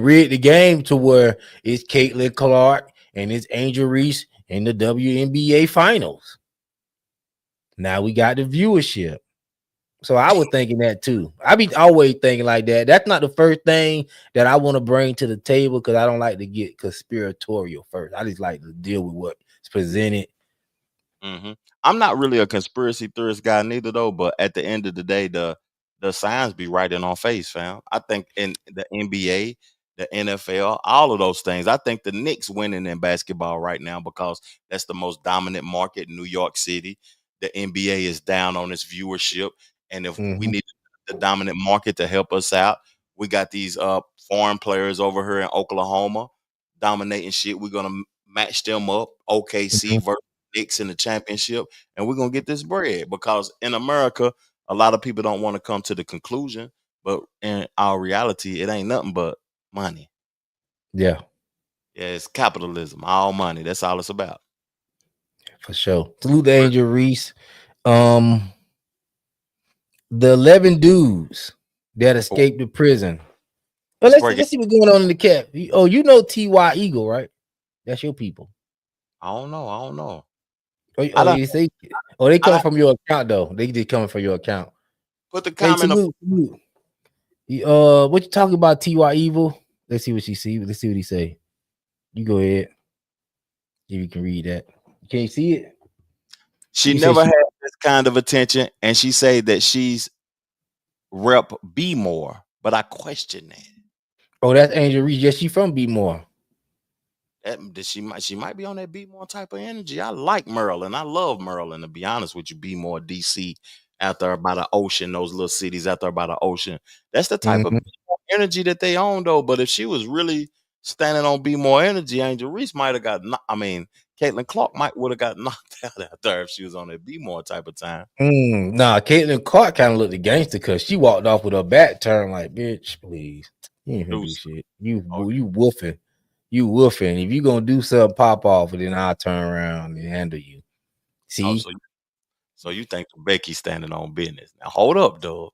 rig the game to where it's Caitlin Clark and it's Angel Reese in the WNBA finals. Now we got the viewership. So I was thinking that too. I be always thinking like that. That's not the first thing that I want to bring to the table because I don't like to get conspiratorial first. I just like to deal with what's presented. I'm not really a conspiracy theorist guy neither, though. But at the end of the day, the signs be right in our face, fam. I think in the NBA, the NFL, all of those things. I think the Knicks winning in basketball right now because that's the most dominant market in New York City. The NBA is down on its viewership. And if we need the dominant market to help us out, we got these foreign players over here in Oklahoma dominating shit. We're gonna match them up. OKC versus Knicks in the championship, and we're gonna get this bread because in America, a lot of people don't want to come to the conclusion, but in our reality, it ain't nothing but money. Yeah, it's capitalism, all money. That's all it's about. For sure. Salute to Angel Reese. The 11 dudes that escaped the prison. But let's see what's going on in the cap. Oh, you know T.Y. Eagle, right? That's your people. I don't know. They come from your account though. They just coming from your account. Put the comment. What you talking about, T.Y. Evil? Let's see what she see. Let's see what he say. You go ahead. If you can read that. Can you see it? She never had this kind of attention, and she say that she's rep B More, but I question that. Oh, that's Angel Reese. Yes, she from B More. She might be on that B More type of energy. I like Maryland. I love Maryland, to be honest with you. B More, DC, out there by the ocean, those little cities out there by the ocean. That's the type of energy that they own, though. But if she was really standing on B More energy, Angel Reese might have got. I mean, Caitlin Clark might would have got knocked out after if she was on that B-more type of time. Nah, Caitlin Clark kind of looked a gangster because she walked off with her back turned like, bitch, please. You ain't gonna do shit. You woofing. You woofing. If you gonna do something, pop off, and then I'll turn around and handle you. See? So you think Becky standing on business. Now hold up, dog.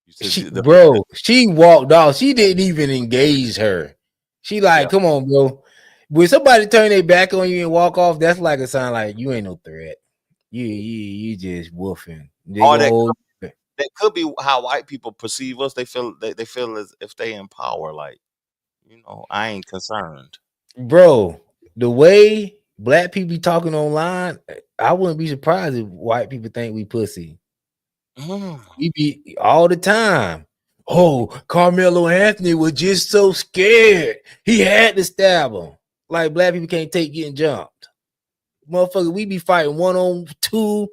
She walked off. She didn't even engage her. She like, come on, bro. When somebody turn their back on you and walk off, that's like a sign like you ain't no threat. You just woofing. That could be how white people perceive us. They feel as if they in power. Like, I ain't concerned. Bro, the way black people be talking online, I wouldn't be surprised if white people think we pussy. We be all the time. Oh, Carmelo Anthony was just so scared. He had to stab him. Like black people can't take getting jumped. Motherfucker, we be fighting 1-on-2,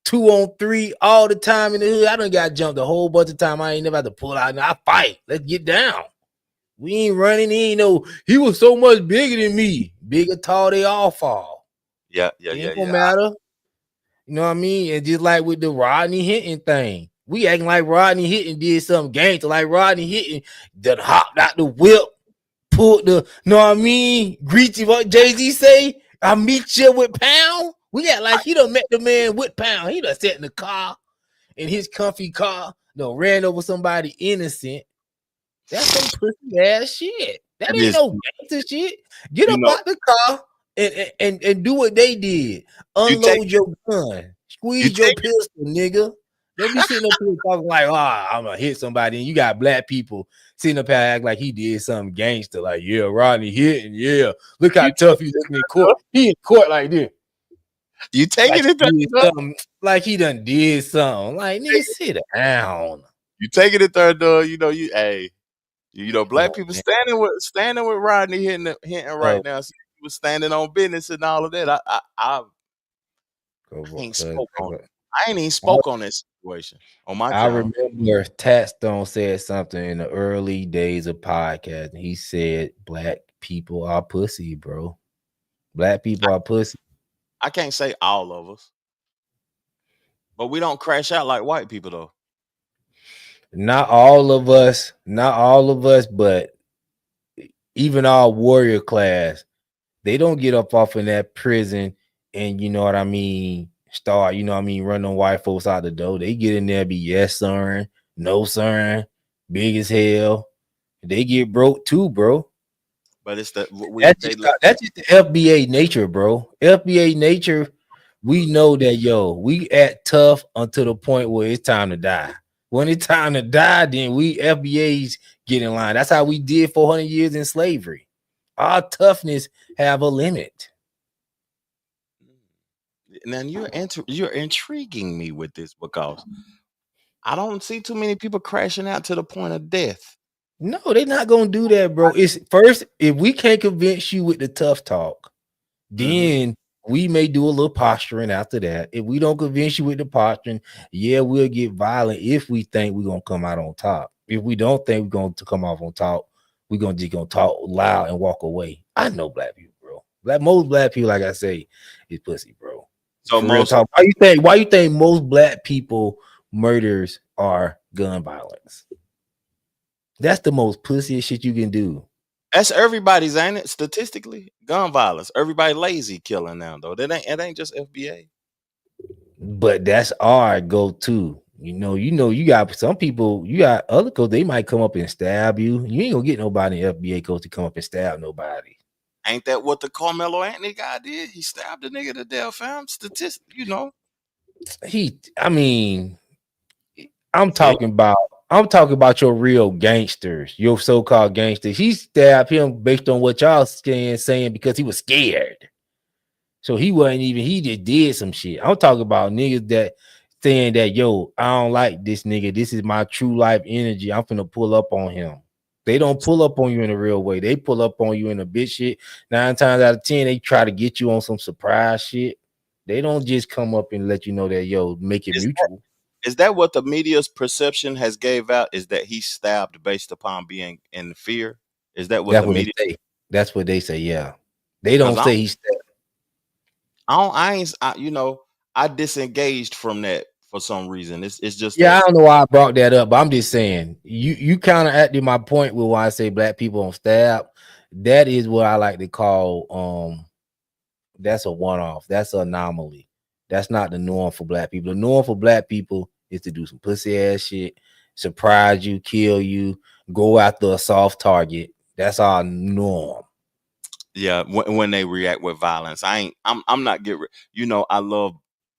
2-on-3 all the time in the hood. I done got jumped a whole bunch of time. I ain't never had to pull out and I fight. Let's get down. We ain't running. He was so much bigger than me. Big or tall, they all fall. Yeah. It don't matter. You know what I mean? And just like with the Rodney Hinton thing, we acting like Rodney Hinton did something gangster. Like Rodney Hinton done hopped out the whip, pulled the, know what I mean? Greet you, what Jay-Z say? I meet you with Pound. We got like he done met the man with Pound. He done sat in the car, in his comfy car, ran over somebody innocent. That's some pussy ass shit. That ain't no gangster shit. Get up out the car and do what they did. Unload your gun. Squeeze your pistol, nigga. Don't be sitting up here talking like, I'm gonna hit somebody. And you got black people sitting up here act like he did something gangster. Like, yeah, Rodney hitting. Yeah, look how tough he's looking in court. He in court like this. You taking it like he done did something. Like, nigga, sit down. You taking it there, dog. Black people standing with Rodney Hinton right now. So he was standing on business and all of that. I ain't spoke on it. I ain't even spoke on this situation on my I remember Tat Stone said something in the early days of podcasting. He said black people are pussy, bro. Black people are pussy. I can't say all of us, but we don't crash out like white people though. Not all of us, but even our warrior class, they don't get up off in that prison and you know what I mean, start, run them white folks out the door. They get in there, be yes, sir, no, sir, big as hell. They get broke too, bro. But it's that's just the FBA nature, bro. FBA nature, we know that, we act tough until the point where it's time to die. When it's time to die, then we FBAs get in line. That's how we did 400 years in slavery. Our toughness have a limit. Now you're intriguing me with this because I don't see too many people crashing out to the point of death. No, they're not gonna do that, bro. It's first, if we can't convince you with the tough talk, then we may do a little posturing after that. If we don't convince you with the posturing, we'll get violent if we think we're gonna come out on top. If we don't think we're going to come off on top, we're just gonna talk loud and walk away. I know black people, bro. Most black people, like I say, is pussy, bro. So why you think most black people murders are gun violence? That's the most pussiest shit you can do. That's everybody's, ain't it? Statistically, gun violence. Everybody lazy killing now, though. It ain't just FBA. But that's our go-to. You got some people, you got other codes, they might come up and stab you. You ain't gonna get nobody in FBA codes to come up and stab nobody. Ain't that what the Carmelo Anthony guy did? He stabbed a nigga to death, fam. I'm talking about your real gangsters, your so-called gangsters. He stabbed him based on what y'all saying because he was scared. So he just did some shit. I'm talking about niggas that saying that, I don't like this nigga. This is my true life energy. I'm finna pull up on him. They don't pull up on you in a real way. They pull up on you in a bitch shit. 9 times out of 10, they try to get you on some surprise shit. They don't just come up and let you know that, make it mutual. Is that what the media's perception has gave out? Is that he stabbed based upon being in fear? Is that what the media say? That's what they say, yeah. They don't say he stabbed. I disengaged from that for some reason. It's just Yeah, I that. don't know why I brought that up, but I'm just saying you kind of acted my point with why I say black people on stab. That is what I like to call that's a one-off. That's an anomaly. That's not the norm for black people. The norm for black people is to do some pussy ass shit, surprise you, kill you, go after a soft target. That's our norm. Yeah, when they react with violence, I'm not I love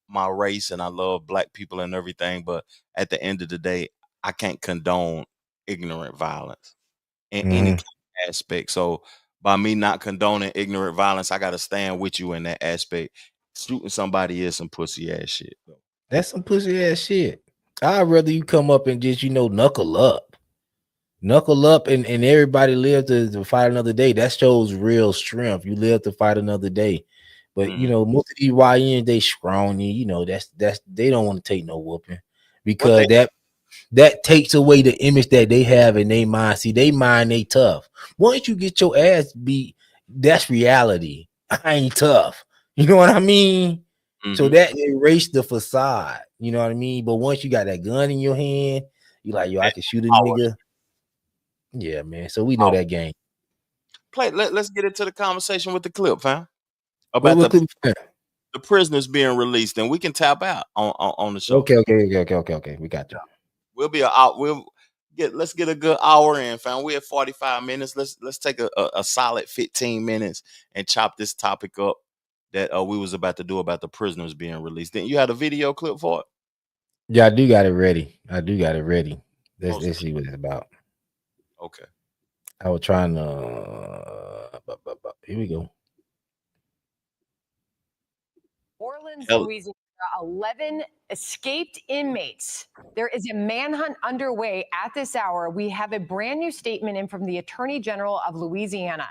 my race and I love black people and everything, but at the end of the day, I can't condone ignorant violence in any kind of aspect. So by me not condoning ignorant violence, I gotta stand with you in that aspect. Shooting somebody is some pussy ass shit. That's some pussy ass shit. I'd rather you come up and just knuckle up. Knuckle up and everybody live to fight another day. That shows real strength. You live to fight another day. But most of these YNs, they scrawny, that's they don't want to take no whooping because that takes away the image that they have in their mind. See, they mind they tough. Once you get your ass beat, that's reality. I ain't tough. You know what I mean? So that erased the facade. You know what I mean? But once you got that gun in your hand, you like, yo, I can shoot a nigga. Yeah, man. So we know that game. Let's get into the conversation with the clip, fam. About the prisoners being released, and we can tap out on the show. Okay. We got you. Let's get a good hour in, fam. We're at 45 minutes. Let's take a solid 15 minutes and chop this topic up that we was about to do about the prisoners being released. Then you had a video clip for it? Yeah, I do got it ready. Let's see what it's about. Okay. I was trying to here we go. Orleans, Louisiana, 11 escaped inmates. There is a manhunt underway at this hour. We have a brand new statement in from the Attorney General of Louisiana.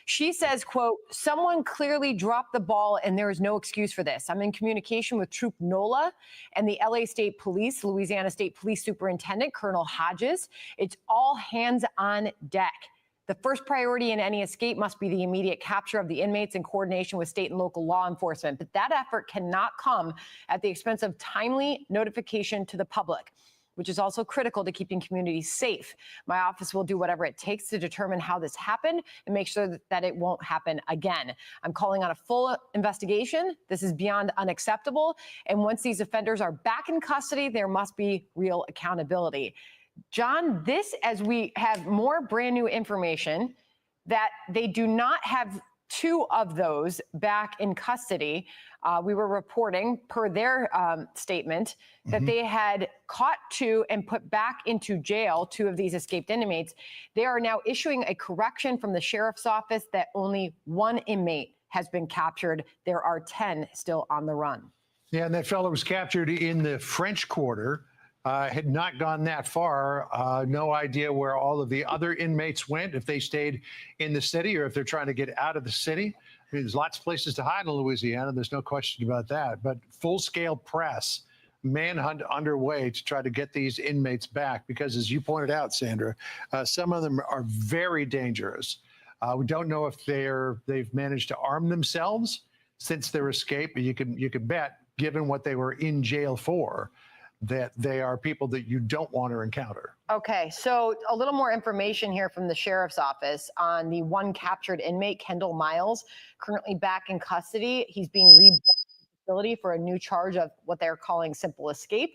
She says, quote, someone clearly dropped the ball and there is no excuse for this. I'm in communication with Troop NOLA and the LA State Police, Louisiana State Police Superintendent, Colonel Hodges. It's all hands on deck. The first priority in any escape must be the immediate capture of the inmates in coordination with state and local law enforcement. But that effort cannot come at the expense of timely notification to the public, which is also critical to keeping communities safe. My office will do whatever it takes to determine how this happened and make sure that it won't happen again. I'm calling on a full investigation. This is beyond unacceptable. And once these offenders are back in custody, there must be real accountability. John, as we have more brand new information that they do not have two of those back in custody. We were reporting per their statement that they had caught two and put back into jail two of these escaped inmates. They are now issuing a correction from the sheriff's office that only one inmate has been captured. There are 10 still on the run. Yeah, and that fellow was captured in the French Quarter. Had not gone that far. No idea where all of the other inmates went, if they stayed in the city or if they're trying to get out of the city. I mean, there's lots of places to hide in Louisiana. There's no question about that. But full-scale press, manhunt underway to try to get these inmates back because, as you pointed out, Sandra, some of them are very dangerous. We don't know if they've managed to arm themselves since their escape. You could bet, given what they were in jail for, that they are people that you don't want to encounter. Okay, so a little more information here from the sheriff's office on the one captured inmate, Kendall Miles, currently back in custody. He's being rebuilt in the facility for a new charge of what they're calling simple escape.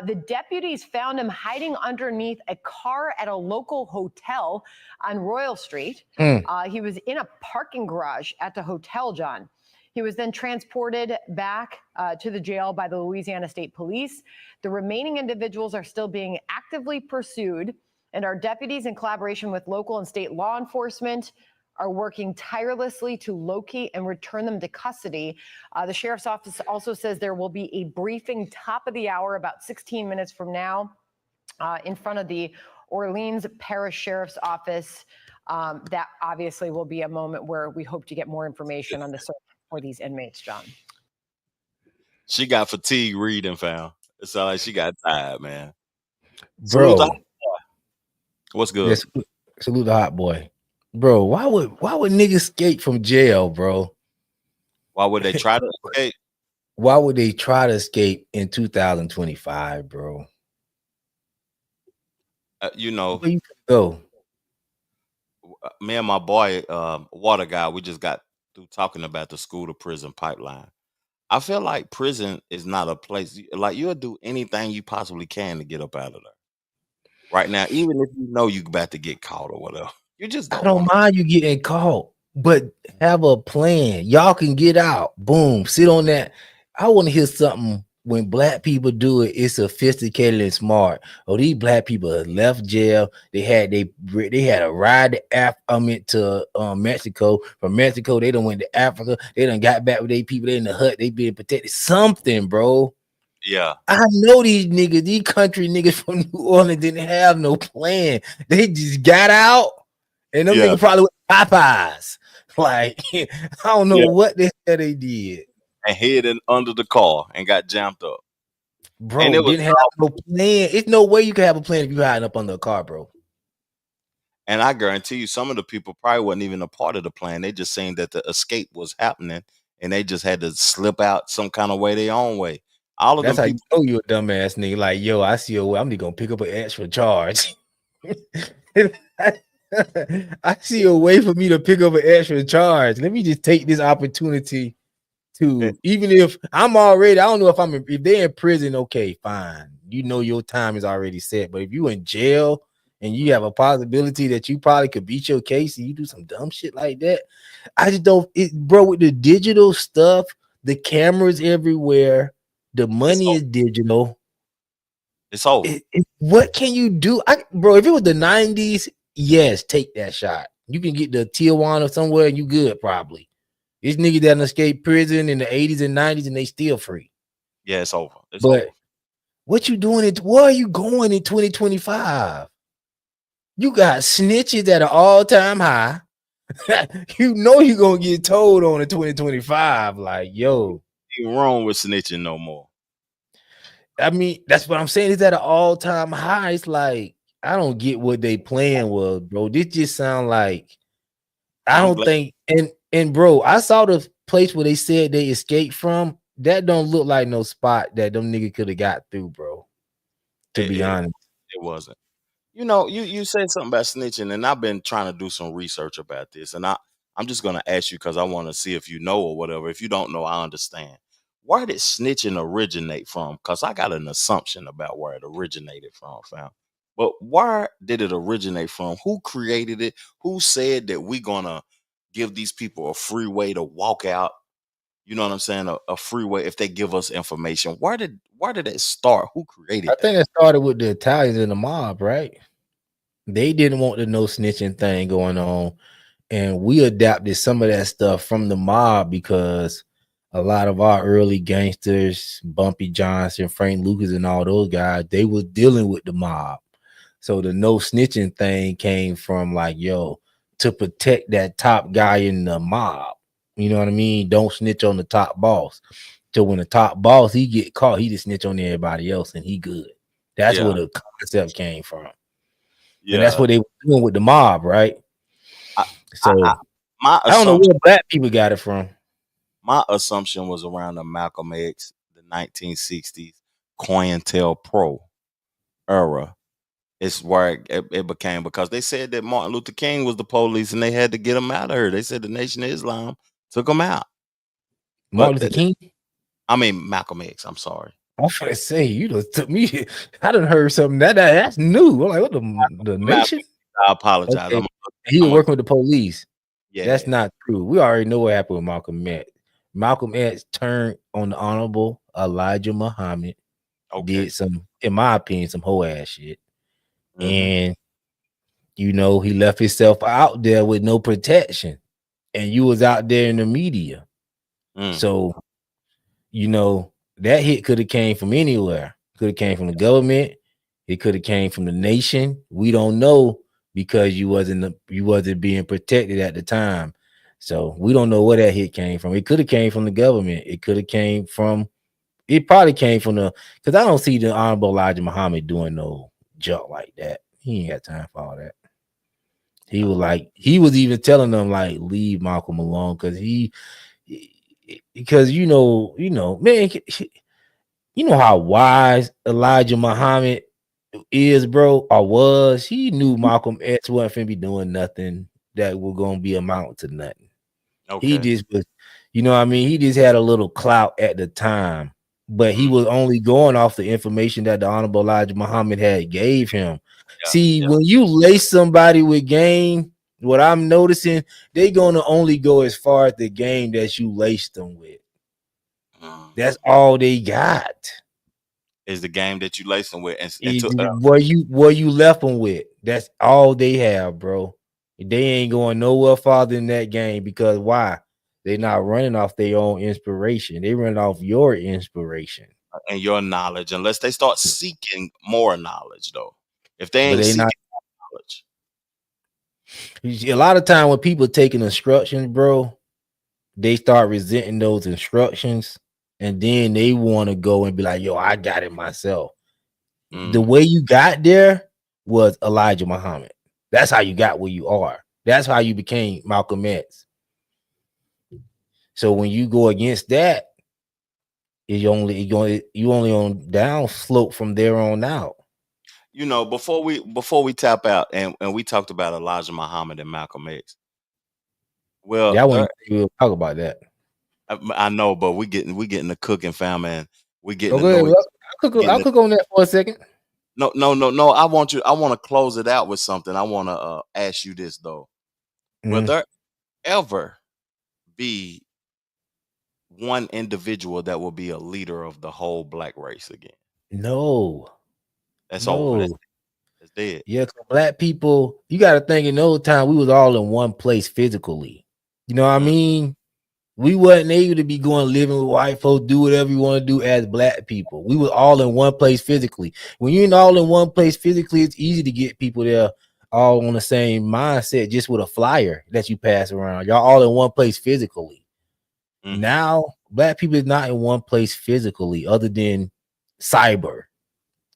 The deputies found him hiding underneath a car at a local hotel on Royal Street. He was in a parking garage at the hotel, John. He was then transported back to the jail by the Louisiana State Police. The remaining individuals are still being actively pursued, and our deputies, in collaboration with local and state law enforcement, are working tirelessly to locate and return them to custody. The sheriff's office also says there will be a briefing top of the hour about 16 minutes from now in front of the Orleans Parish Sheriff's Office. That obviously will be a moment where we hope to get more information on the search for these inmates, John. She got fatigue reading, fam. It sounds like she got tired, man. Bro. What's good? Yeah, salute the hot boy. Bro, why would niggas escape from jail, bro? Why would they try to escape? Why would they try to escape in 2025, bro? You know, Where you go? me and my boy, Water Guy, we just got through talking about the school to prison pipeline. I feel like prison is not a place like you'll do anything you possibly can to get up out of there. Right now, even if you know you're about to get caught or whatever, you just I don't don't want mind you getting caught, but have a plan. Y'all can get out. Boom. Sit on that. I want to hear something when black people do it. It's sophisticated and smart. Oh, these black people have left jail. They had a ride to Mexico. From Mexico, they done went to Africa. They done got back with their people. They in the hut. They being protected. Something, bro. Yeah. I know these niggas, these country niggas from New Orleans didn't have no plan. They just got out. And them niggas probably with Popeyes. Like, I don't know what the hell they did. And hid under the car and got jammed up. Bro, and it was didn't have no plan. It's no way you can have a plan if you hiding up under a car, bro. And I guarantee you, some of the people probably wasn't even a part of the plan. They just saying that the escape was happening and they just had to slip out some kind of way, their own way. All of That's them how people. you know you a dumbass nigga. Like, yo, I see a way. I'm just gonna pick up an extra charge. I see a way for me to pick up an extra charge. Let me just take this opportunity to, even if I'm already, I don't know if they're in prison, okay, fine. You know your time is already set. But if you in jail and you have a possibility that you probably could beat your case and you do some dumb shit like that, I just don't, bro, with the digital stuff, the cameras everywhere, the money is digital. It's over. What can you do? Bro, if it was the 90s, yes, take that shot. You can get the Tijuana somewhere and you good probably. These niggas that escaped prison in the 80s and 90s and they still free. Yeah, it's over. It's but over. What you doing? Where are you going in 2025? You got snitches at an all-time high. You know you're gonna get told on in 2025. Like, yo, ain't wrong with snitching no more. I mean, that's what I'm saying. It's at an all-time high. It's like, I don't get what they plan was, bro. This just sound like I don't think and bro, I saw the place where they said they escaped from. That don't look like no spot that them niggas could have got through, bro. To be honest, it wasn't. You know, you said something about snitching, and I've been trying to do some research about this, and I'm just gonna ask you because I want to see if you know or whatever. If you don't know, I understand. Where did snitching originate from? Because I got an assumption about where it originated from, fam. But where did it originate from? Who created it? Who said that we're gonna give these people a free way to walk out? You know what I'm saying? A free way if they give us information. Where did it start? Who created it? I think it started with the Italians in the mob, right? They didn't want the no snitching thing going on. And we adapted some of that stuff from the mob because a lot of our early gangsters, Bumpy Johnson, Frank Lucas, and all those guys, they was dealing with the mob. So the no snitching thing came from like, yo, to protect that top guy in the mob. You know what I mean? Don't snitch on the top boss. So when the top boss, he get caught, he just snitch on everybody else and he good. That's where the concept came from. Yeah. And that's what they were doing with the mob, right? I don't know where black people got it from. My assumption was around the Malcolm X, the 1960s, COINTELPRO era. It's where it became, because they said that Martin Luther King was the police and they had to get him out of here. They said the Nation of Islam took him out. Martin Luther King? I mean, Malcolm X. I'm sorry. I was trying to say, you just took me. I done heard something that's new. I'm like, what the Nation? I apologize. Okay. He was working with the police. Yeah, that's not true. We already know what happened with Malcolm X. Malcolm X turned on the Honorable Elijah Muhammad. Did some, in my opinion, some whole ass shit. And you know, he left himself out there with no protection, and you was out there in the media. So, you know, that hit could have came from anywhere. Could have came from the government. It could have came from the nation. We don't know because you wasn't being protected at the time. So we don't know where that hit came from. It could have came from the government. It could have came from. It probably came from because I don't see the Honorable Elijah Muhammad doing no junk like that. He ain't got time for all that. He was even telling them like leave Malcolm alone because because man, you know how wise Elijah Muhammad is, bro, or was. He knew Malcolm X wasn't finna be doing nothing that was gonna be amount to nothing. He Okay. just was, he just had a little clout at the time, but he was only going off the information that the Honorable Elijah Muhammad had gave him. See, when you lace somebody with game, what I'm noticing, they gonna only go as far as the game that you laced them with. That's all they got. Is the game that you lace them with, and What you left them with. That's all they have, bro. They ain't going nowhere farther in that game because why? They're not running off their own inspiration. They running off your inspiration and your knowledge, unless they start seeking more knowledge, though. If they ain't seeking knowledge, a lot of time when people taking instructions, bro, they start resenting those instructions, and then they want to go and be like, "Yo, I got it myself." The way you got there was Elijah Muhammad. That's how you got where you are. That's how you became Malcolm X. So when you go against that, you only on down slope from there on out. Before we tap out, and we talked about Elijah Muhammad and Malcolm X. Well, we'll talk about that. I know, but we getting the cooking, fam, and we getting I'll cook on that for a second. No. I want to close it out with something. I want to ask you this though. Will there ever be one individual that will be a leader of the whole black race again? No. That's over. That's dead. Yeah, black people, you got to think in old time we was all in one place physically. You know what I mean? We wasn't able to be going living with white folks, do whatever you want to do as black people. We were all in one place physically. When you're all in one place physically, it's easy to get people there all on the same mindset, just with a flyer that you pass around. Y'all all in one place physically. Now, black people is not in one place physically, other than cyber.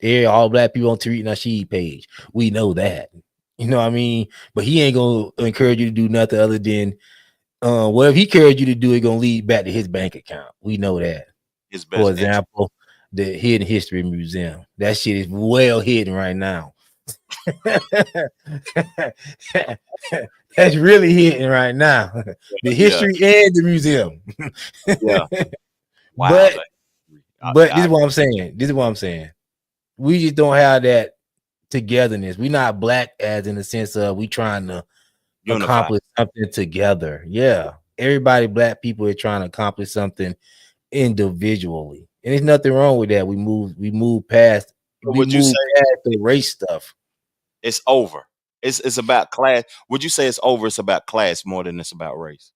Yeah, all black people on Tariq Nasheed page. We know that. You know what I mean? But he ain't gonna encourage you to do nothing other than whatever he encouraged you to do, it's gonna lead back to his bank account. We know that. For example, the Hidden History Museum. That shit is well hidden right now. That's really hidden right now. The history and the museum. Wow. But this is what I'm saying. We just don't have that togetherness. We're not black as in the sense of we trying to accomplish something together. Yeah. Everybody, black people, are trying to accomplish something individually. And there's nothing wrong with that. We move past the race stuff. It's over. It's about class. Would you say it's over? It's about class more than it's about race?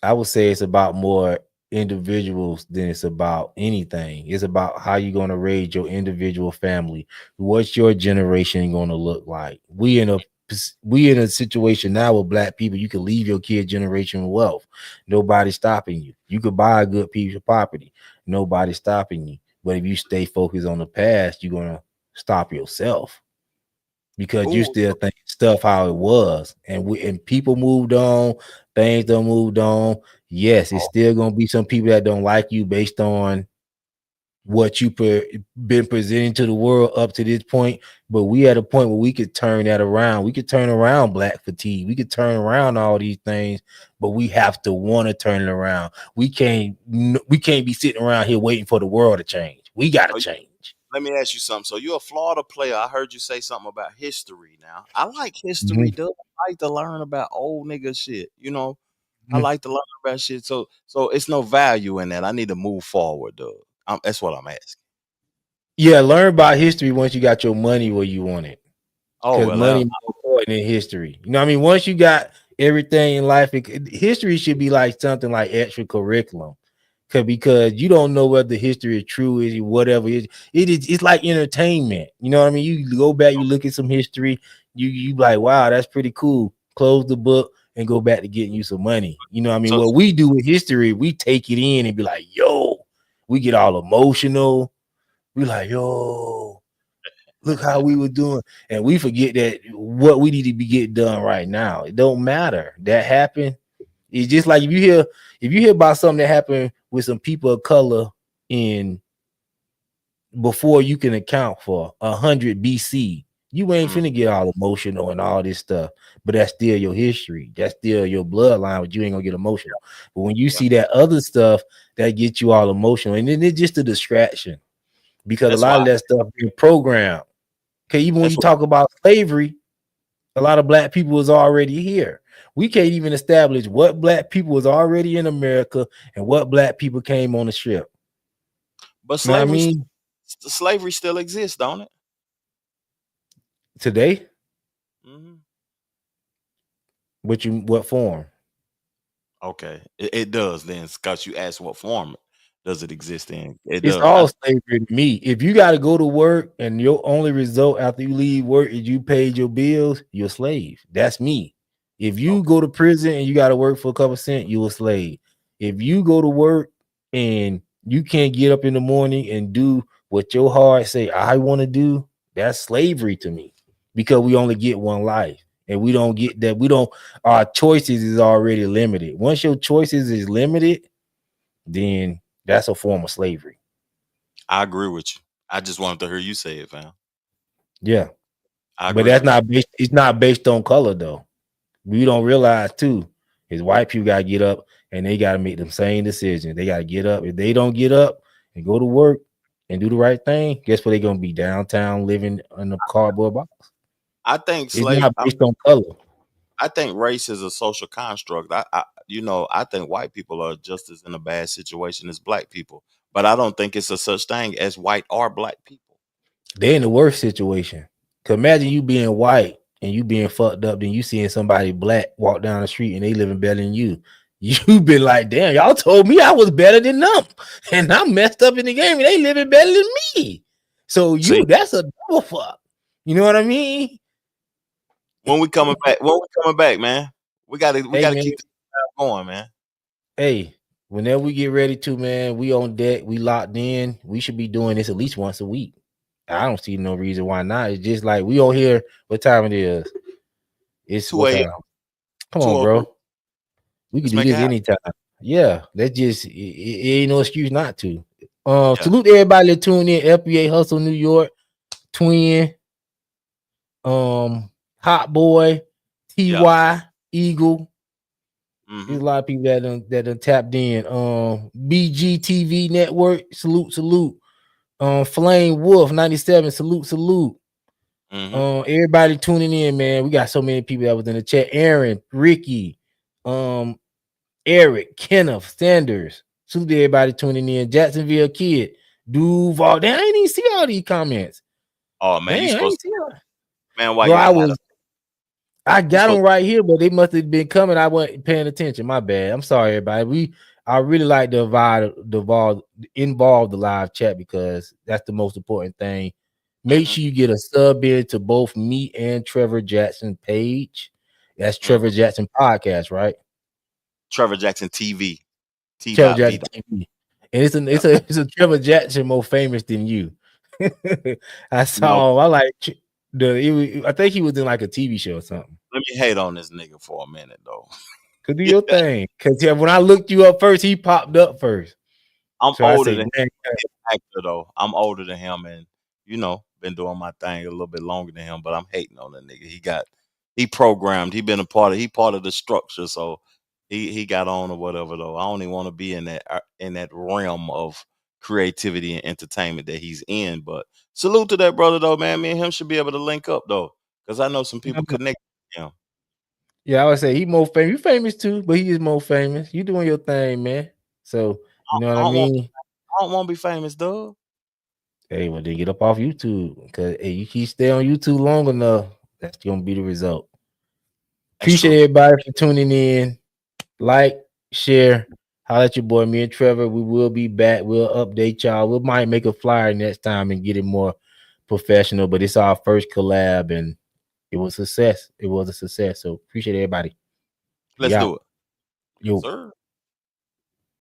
I would say it's about more individuals than it's about anything. It's about how you're going to raise your individual family. What's your generation going to look like? We in a situation now with black people, you can leave your kid generational wealth. Nobody's stopping you. You could buy a good piece of property. Nobody's stopping you. But if you stay focused on the past, you're going to stop yourself because you still think stuff how it was. And people moved on, things don't moved on. Yes, it's still going to be some people that don't like you based on what you been presenting to the world up to this point. But we at a point where we could turn that around. We could turn around black fatigue. We could turn around all these things, but we have to want to turn it around. We can't be sitting around here waiting for the world to change. We got to change. Let me ask you something. So you're a Florida player. I heard you say something about history. Now I like history, dude. I like to learn about old nigga shit. I like to learn about shit. So it's no value in that. I need to move forward, dude. That's what I'm asking. Yeah, learn about history once you got your money where you want it. Because money is more important in history. You know what I mean? Once you got everything in life, history should be like something like extra curriculum. Because you don't know whether history is true, is whatever it is. It's like entertainment. You know what I mean? You go back, you look at some history, you like, wow, that's pretty cool. Close the book and go back to getting you some money. You know what I mean? What we do with history, we take it in and be like, yo, we get all emotional. We like, yo, look how we were doing. And we forget that what we need to be getting done right now. It don't matter. That happened. It's just like if you hear about something that happened with some people of color in before you can account for 100 BC, you ain't finna get all emotional and all this stuff. But that's still your history. That's still your bloodline, but you ain't gonna get emotional. But when you see that other stuff, that gets you all emotional, and then it's just a distraction because That's a lot why. of that stuff being programmed. Okay, even when That's you talk about slavery, a lot of black people was already here. We can't even establish what black people was already in America and what black people came on the ship. But You know what I slavery, mean? slavery still exists, don't it? Today, Mm-hmm. what form? Okay, it does then, because you asked what form does it exist in. It It's does. all slavery to me. If you got to go to work and your only result after you leave work is you paid your bills, you're a slave. That's me. If you go to prison and you got to work for a couple cents, you're a slave. If you go to work and you can't get up in the morning and do what your heart say I want to do, that's slavery to me, because we only get one life and we don't get that. Our choices is already limited. Once your choices is limited, then that's a form of slavery. I agree with you. I just wanted to hear you say it, fam. Yeah, I but agree that's with you. not based. It's not based on color though. We don't realize too is white people gotta get up and they gotta make them same decisions. They gotta get up. If they don't get up and go to work and do the right thing, guess what? They're gonna be downtown living in a cardboard box. I think It's not I based on color. think race is a social construct. I think white people are just as in a bad situation as black people, but I don't think it's a such thing as white or black people. They're in the worst situation. Cause imagine you being white and you being fucked up, then you seeing somebody black walk down the street and they living better than you. You've been like, damn, y'all told me I was better than them, and I'm messed up in the game, and they living better than me. So See, that's a double fuck. You know what I mean? when we coming back, man, we Hey gotta man, keep this going, man. hey, whenever we get ready to, man, we on deck, we locked in. We should be doing this at least once a week. I don't see no reason why not. It's just like we on here. What time it is? It's 2 what a.m. time? Come on, 2:03. bro. We can Let's do make it this happen. anytime. Yeah, that's just it ain't no excuse not to. Yeah. Salute everybody that tuned in. FBA Hustle New York, Twin, Hot Boy, TY, Eagle. There's a lot of people that done tapped in. BGTV Network, salute. Flame Wolf 97, salute. Everybody tuning in, man. We got so many people that was in the chat. Aaron, Ricky, Eric, Kenneth, Sanders. Salute to everybody tuning in. Jacksonville Kid, Duval. Damn, I didn't even see all these comments. Oh man, Man, you I supposed ain't see all. man, why Bro, you ain't had I got supposed them right here, but they must have been coming. I wasn't paying attention. My bad. I'm sorry, everybody. I really like to involve the live chat because that's the most important thing. Make sure you get a sub in to both me and Trevor Jackson page. That's Trevor Jackson Podcast, right? Trevor Jackson TV. Trevor Jackson TV. And it's a Trevor Jackson more famous than you. I saw. No, I like I think he was in like a TV show or something. let me hate on this nigga for a minute though. Could do your thing. Cause when I looked you up first, he popped up first. I'm So older I than say, actor though. I'm older than him, and been doing my thing a little bit longer than him. But I'm hating on the nigga. He programmed. He been part of the structure. So he got on or whatever though. I don't even want to be in that realm of creativity and entertainment that he's in. But salute to that brother though, man. Me and him should be able to link up though, because I know some people connect with him. yeah, I would say he more famous. You famous too, but he is more famous. You doing your thing, man. So you know what I mean? I don't want to be famous, dog. Hey, well, then get up off YouTube because you keep stay on YouTube long enough, that's gonna be the result. Appreciate everybody for tuning in. Like, share, holla at your boy. Me and Trevor, we will be back. We'll update y'all. We might make a flyer next time and get it more professional, but it's our first collab and it was a success. So appreciate everybody. Let's do it. Yo. Sir.